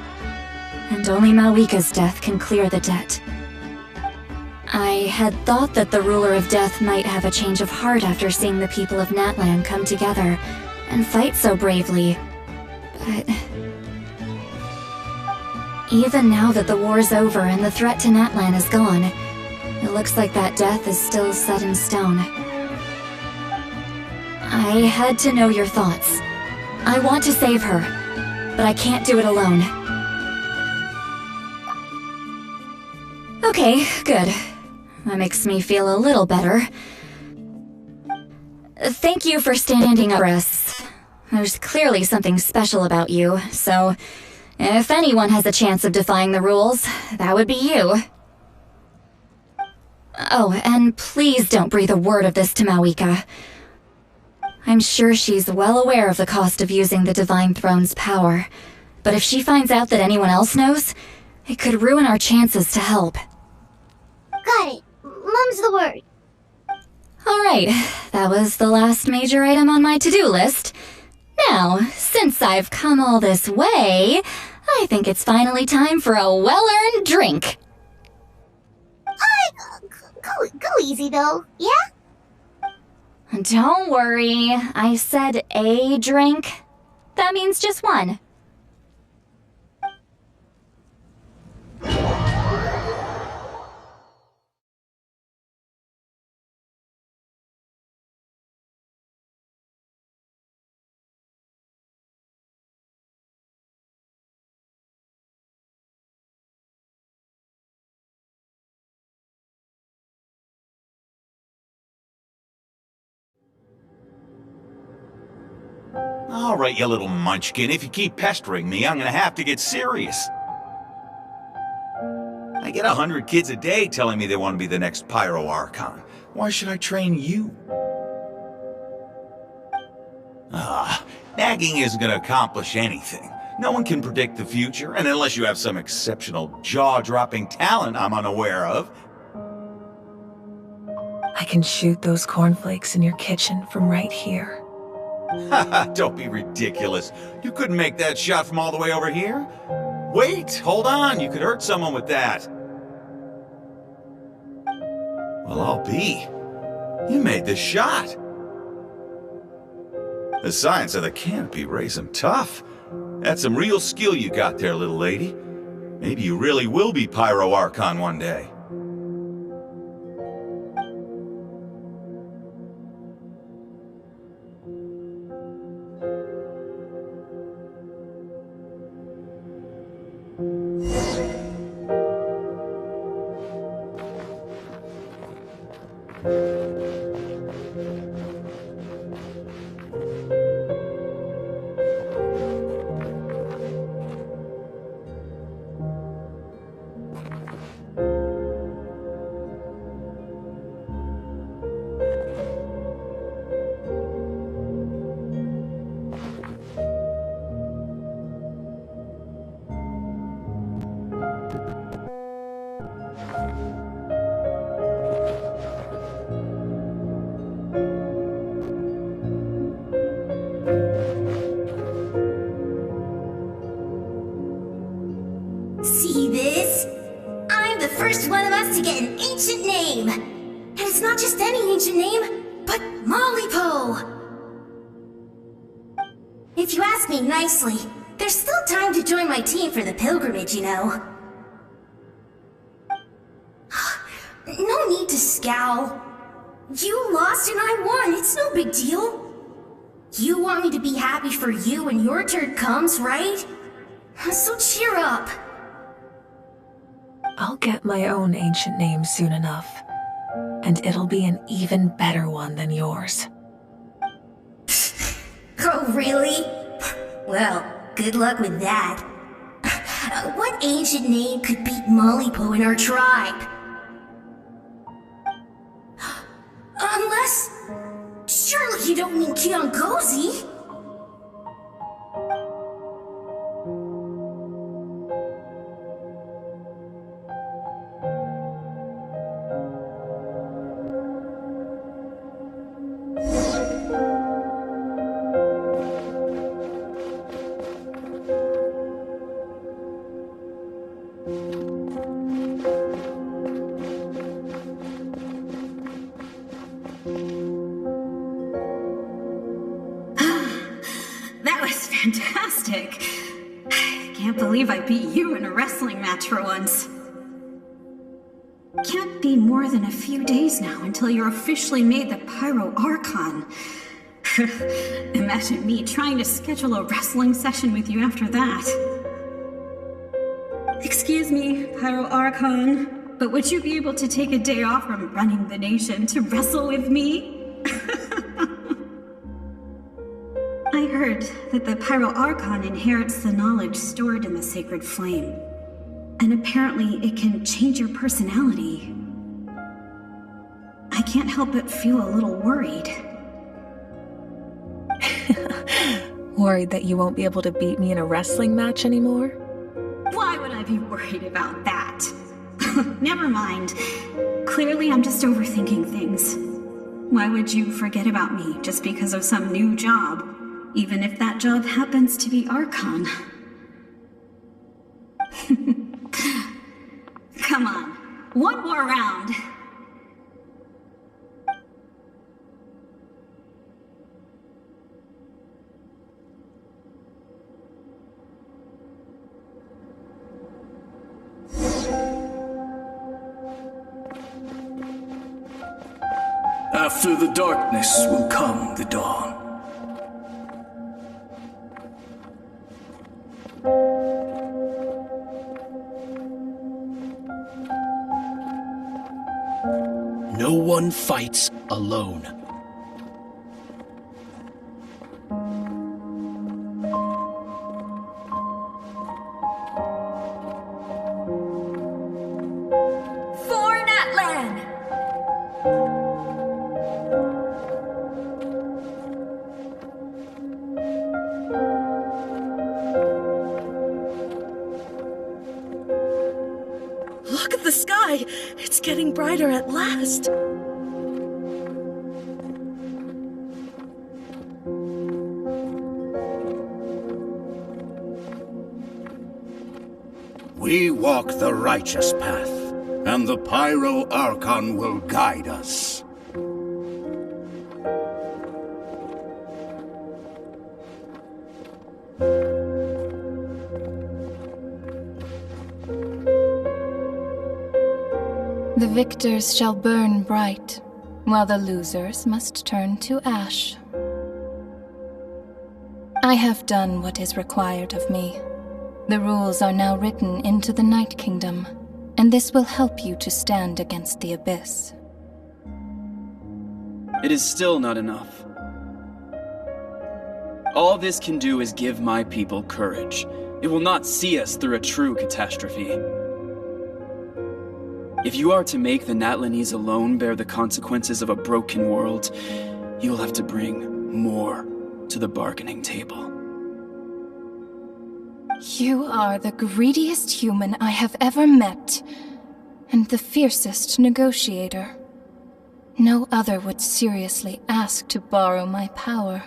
And only Mawika's death can clear the debt. I had thought that the Ruler of Death might have a change of heart after seeing the people of Natlan come together and fight so bravely. But even now that the war's over and the threat to Natlan is gone, it looks like that death is still set in stone. I had to know your thoughts. I want to save her, but I can't do it alone. Okay, good. That makes me feel a little better. Thank you for standing up for us. There's clearly something special about you, so if anyone has a chance of defying the rules, that would be you. Oh, and please don't breathe a word of this to Mawika. I'm sure she's well aware of the cost of using the Divine Throne's power, but if she finds out that anyone else knows, it could ruin our chances to help. Got it. Mum's the word. Alright, that was the last major item on my to-do list. Now, since I've come all this way, I think it's finally time for a well-earned drink. Go easy though, yeah? Don't worry, I said a drink. That means just one. All right, you little munchkin, if you keep pestering me, I'm gonna have to get serious. I get 100 kids a day telling me they want to be the next Pyro Archon. Why should I train you? Nagging isn't gonna accomplish anything. No one can predict the future, and unless you have some exceptional jaw-dropping talent I'm unaware of. I can shoot those cornflakes in your kitchen from right here. Haha, don't be ridiculous. You couldn't make that shot from all the way over here? Wait, hold on, you could hurt someone with that. Well, I'll be. You made the shot. The science of the canopy raised him tough. That's some real skill you got there, little lady. Maybe you really will be Pyro Archon one day. See this? I'm the first one of us to get an ancient name. And it's not just any ancient name, but Mollypo. If you ask me nicely, there's still time to join my team for the pilgrimage, you know. No need to scowl. You lost and I won, it's no big deal. You want me to be happy for you when your turn comes, right? So cheer up. I'll get my own ancient name soon enough, and it'll be an even better one than yours. Oh, really? Well, good luck with that. What ancient name could beat Mollypo in our tribe? Unless... surely you don't mean Kiangozi? fantastic. Can't believe I beat you in a wrestling match for once. Can't be more than a few days now until you're officially made the Pyro Archon. Imagine me trying to schedule a wrestling session with you after that. Excuse me, Pyro Archon, but would you be able to take a day off from running the nation to wrestle with me? I heard that the Pyro Archon inherits the knowledge stored in the sacred flame. And apparently it can change your personality. I can't help but feel a little worried. Worried that you won't be able to beat me in a wrestling match anymore? Why would I be worried about that? Never mind. Clearly I'm just overthinking things. Why would you forget about me just because of some new job? Even if that job happens to be Archon. Come on, one more round. After the darkness will come the dawn. No one fights alone. For Natlan! Look at the sky! It's getting brighter at last! We walk the righteous path, and the Pyro Archon will guide us. The victors shall burn bright, while the losers must turn to ash. I have done what is required of me. The rules are now written into the Night Kingdom, and this will help you to stand against the Abyss. It is still not enough. All this can do is give my people courage. It will not see us through a true catastrophe. If you are to make the Natlanese alone bear the consequences of a broken world, you will have to bring more to the bargaining table. You are the greediest human I have ever met, and the fiercest negotiator. No other would seriously ask to borrow my power.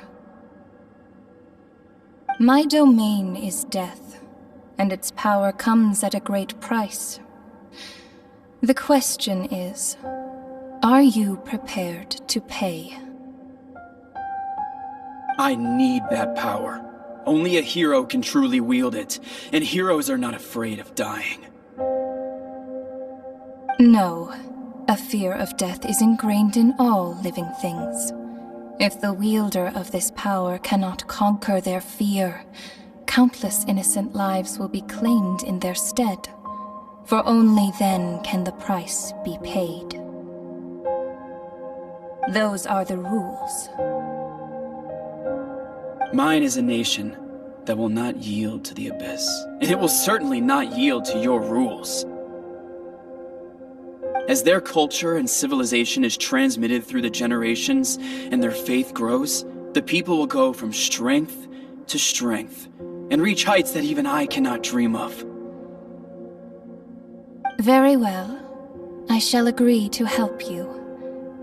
My domain is death, and its power comes at a great price. The question is, are you prepared to pay? I need that power. Only a hero can truly wield it, and heroes are not afraid of dying. No, a fear of death is ingrained in all living things. If the wielder of this power cannot conquer their fear, countless innocent lives will be claimed in their stead. For only then can the price be paid. Those are the rules. Mine is a nation that will not yield to the Abyss, and it will certainly not yield to your rules. As their culture and civilization is transmitted through the generations and their faith grows, the people will go from strength to strength and reach heights that even I cannot dream of. Very well. I shall agree to help you.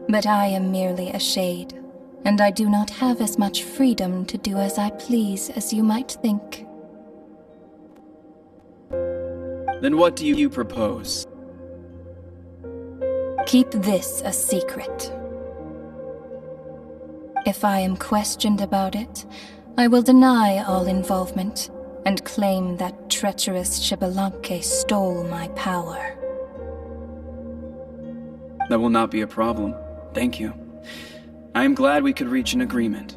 But I am merely a shade, and I do not have as much freedom to do as I please as you might think. Then what do you propose? Keep this a secret. If I am questioned about it, I will deny all involvement and claim that treacherous Xbalanque stole my power. That will not be a problem. Thank you. I am glad we could reach an agreement.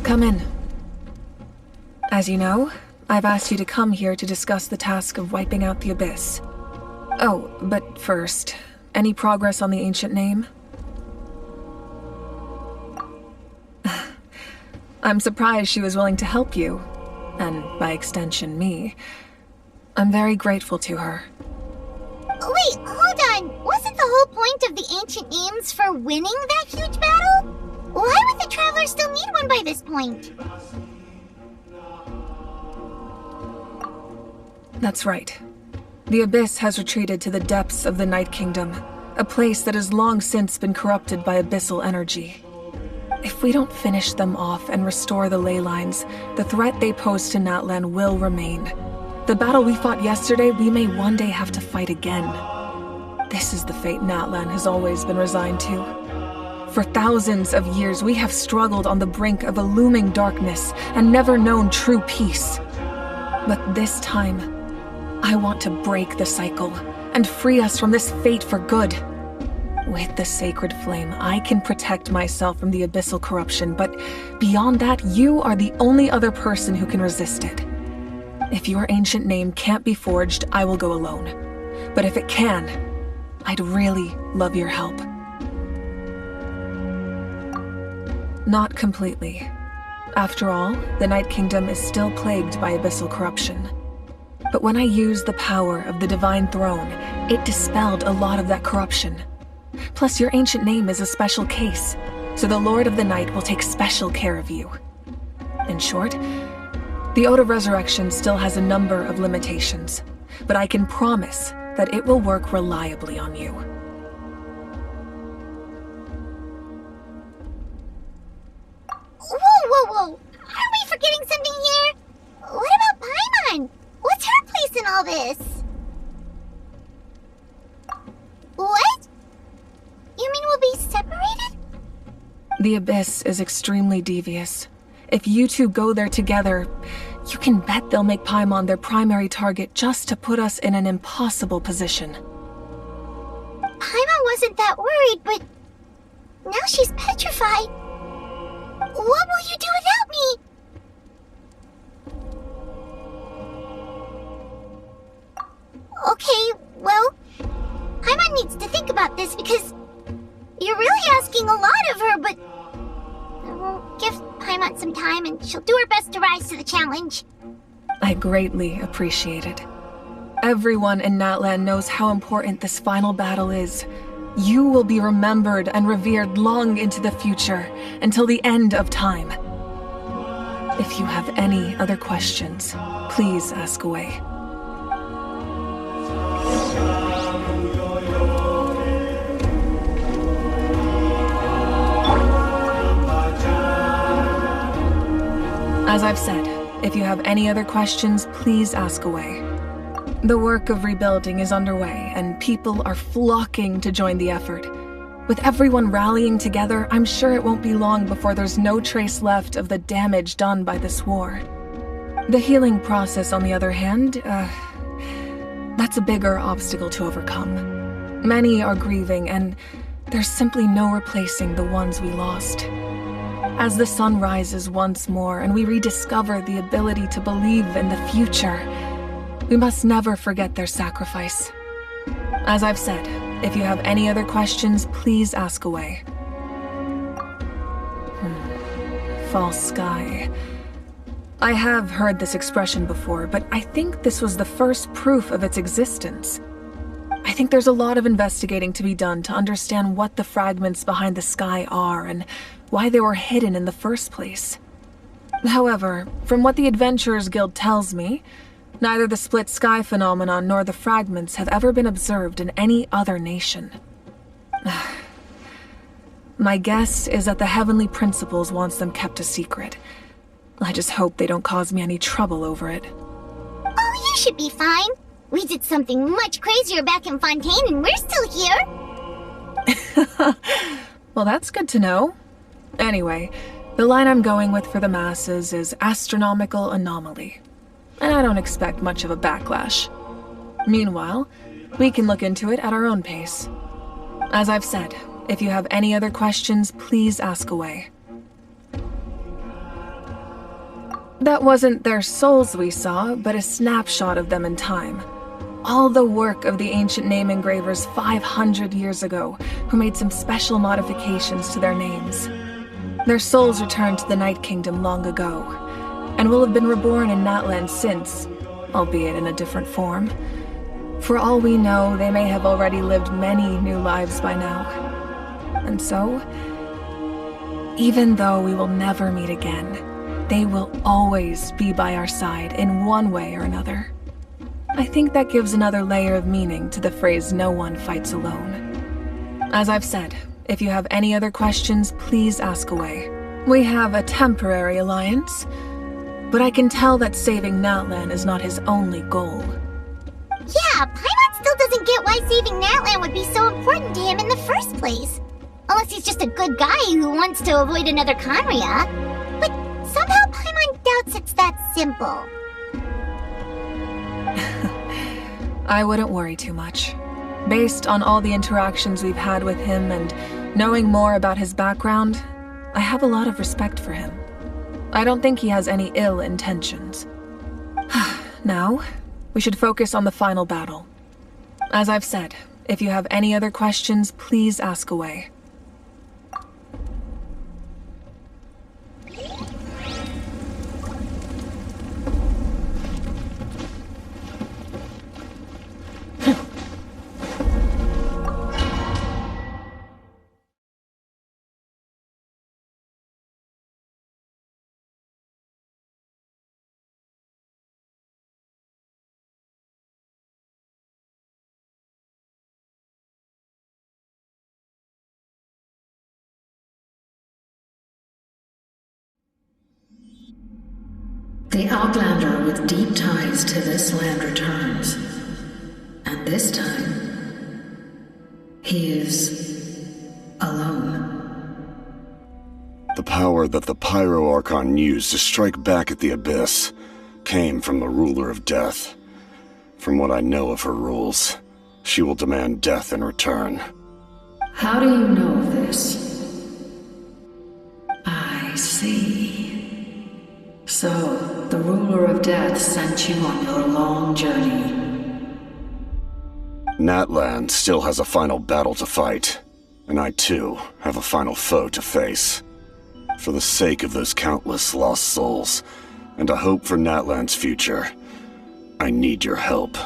Come in. As you know, I've asked you to come here to discuss the task of wiping out the Abyss. Oh, but first, any progress on the ancient name? I'm surprised she was willing to help you, and by extension, me. I'm very grateful to her. Wait, hold on. Wasn't the whole point of the ancient names for winning that huge battle? Why would the Traveler still need one by this point? That's right. The Abyss has retreated to the depths of the Night Kingdom, a place that has long since been corrupted by abyssal energy. If we don't finish them off and restore the ley lines, the threat they pose to Natlan will remain. The battle we fought yesterday, we may one day have to fight again. This is the fate Natlan has always been resigned to. For thousands of years, we have struggled on the brink of a looming darkness and never known true peace. But this time, I want to break the cycle and free us from this fate for good. With the sacred flame, I can protect myself from the abyssal corruption, but beyond that, you are the only other person who can resist it. If your ancient name can't be forged, I will go alone. But if it can, I'd really love your help. Not completely. After all, the Night Kingdom is still plagued by abyssal corruption. But when I used the power of the Divine Throne, it dispelled a lot of that corruption. Plus, your ancient name is a special case, so the Lord of the Night will take special care of you. In short, the Ode of Resurrection still has a number of limitations, but I can promise that it will work reliably on you. Whoa! Are we forgetting something here? What about Paimon? What's her place in all this? What? You mean we'll be separated? The Abyss is extremely devious. If you two go there together, you can bet they'll make Paimon their primary target just to put us in an impossible position. Paimon wasn't that worried, but now she's petrified. What will you do without me? Okay, well, Paimon needs to think about this because you're really asking a lot of her, but we'll give Paimon some time and she'll do her best to rise to the challenge. I greatly appreciate it. Everyone in Natlan knows how important this final battle is. You will be remembered and revered long into the future, until the end of time. If you have any other questions, please ask away. As I've said, if you have any other questions, please ask away. The work of rebuilding is underway, and people are flocking to join the effort. With everyone rallying together, I'm sure it won't be long before there's no trace left of the damage done by this war. The healing process, on the other hand, that's a bigger obstacle to overcome. Many are grieving, and there's simply no replacing the ones we lost. As the sun rises once more and we rediscover the ability to believe in the future, we must never forget their sacrifice. As I've said, if you have any other questions, please ask away. False sky. I have heard this expression before, but I think this was the first proof of its existence. I I think there's a lot of investigating to be done to understand what the fragments behind the sky are and why they were hidden in the first place. However, from what the Adventurers Guild tells me, neither the split sky phenomenon nor the fragments have ever been observed in any other nation. My guess is that the Heavenly Principles wants them kept a secret. I just hope they don't cause me any trouble over it. Oh, you should be fine. We did something much crazier back in Fontaine and we're still here. Well, that's good to know. Anyway, the line I'm going with for the masses is astronomical anomaly. And I don't expect much of a backlash. Meanwhile, we can look into it at our own pace. As I've said, if you have any other questions, please ask away. That wasn't their souls we saw, but a snapshot of them in time. All the work of the ancient name engravers 500 years ago, who made some special modifications to their names. Their souls returned to the Night Kingdom long ago, and will have been reborn in Natland since, albeit in a different form. For all we know, they may have already lived many new lives by now. And so, even though we will never meet again, they will always be by our side in one way or another. I think that gives another layer of meaning to the phrase "no one fights alone." As I've said, if you have any other questions, please ask away. We have a temporary alliance, but I can tell that saving Natlan is not his only goal. Yeah, Paimon still doesn't get why saving Natlan would be so important to him in the first place. Unless he's just a good guy who wants to avoid another Conria. But somehow Paimon doubts it's that simple. I wouldn't worry too much. Based on all the interactions we've had with him and knowing more about his background, I have a lot of respect for him. I don't think he has any ill intentions. Now, we should focus on the final battle. As I've said, if you have any other questions, please ask away. The Outlander with deep ties to this land returns. And this time, he is alone. The power that the Pyro-Archon used to strike back at the Abyss came from the Ruler of Death. From what I know of her rules, she will demand death in return. How do you know of this? I see. So, the Ruler of Death sent you on your long journey. Natlan still has a final battle to fight, and I too have a final foe to face. For the sake of those countless lost souls, and a hope for Natlan's future, I need your help.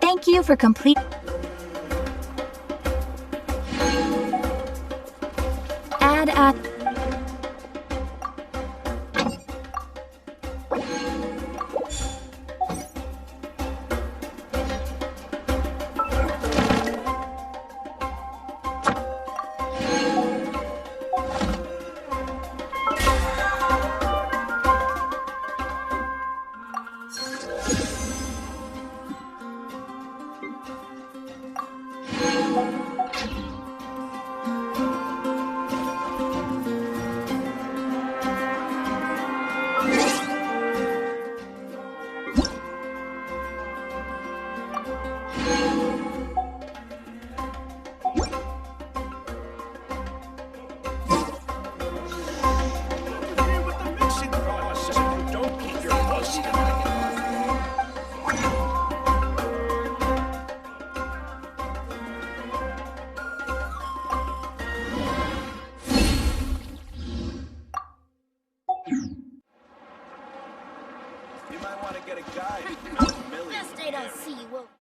Thank you for complete. You might want to get a guide. Best day to see you.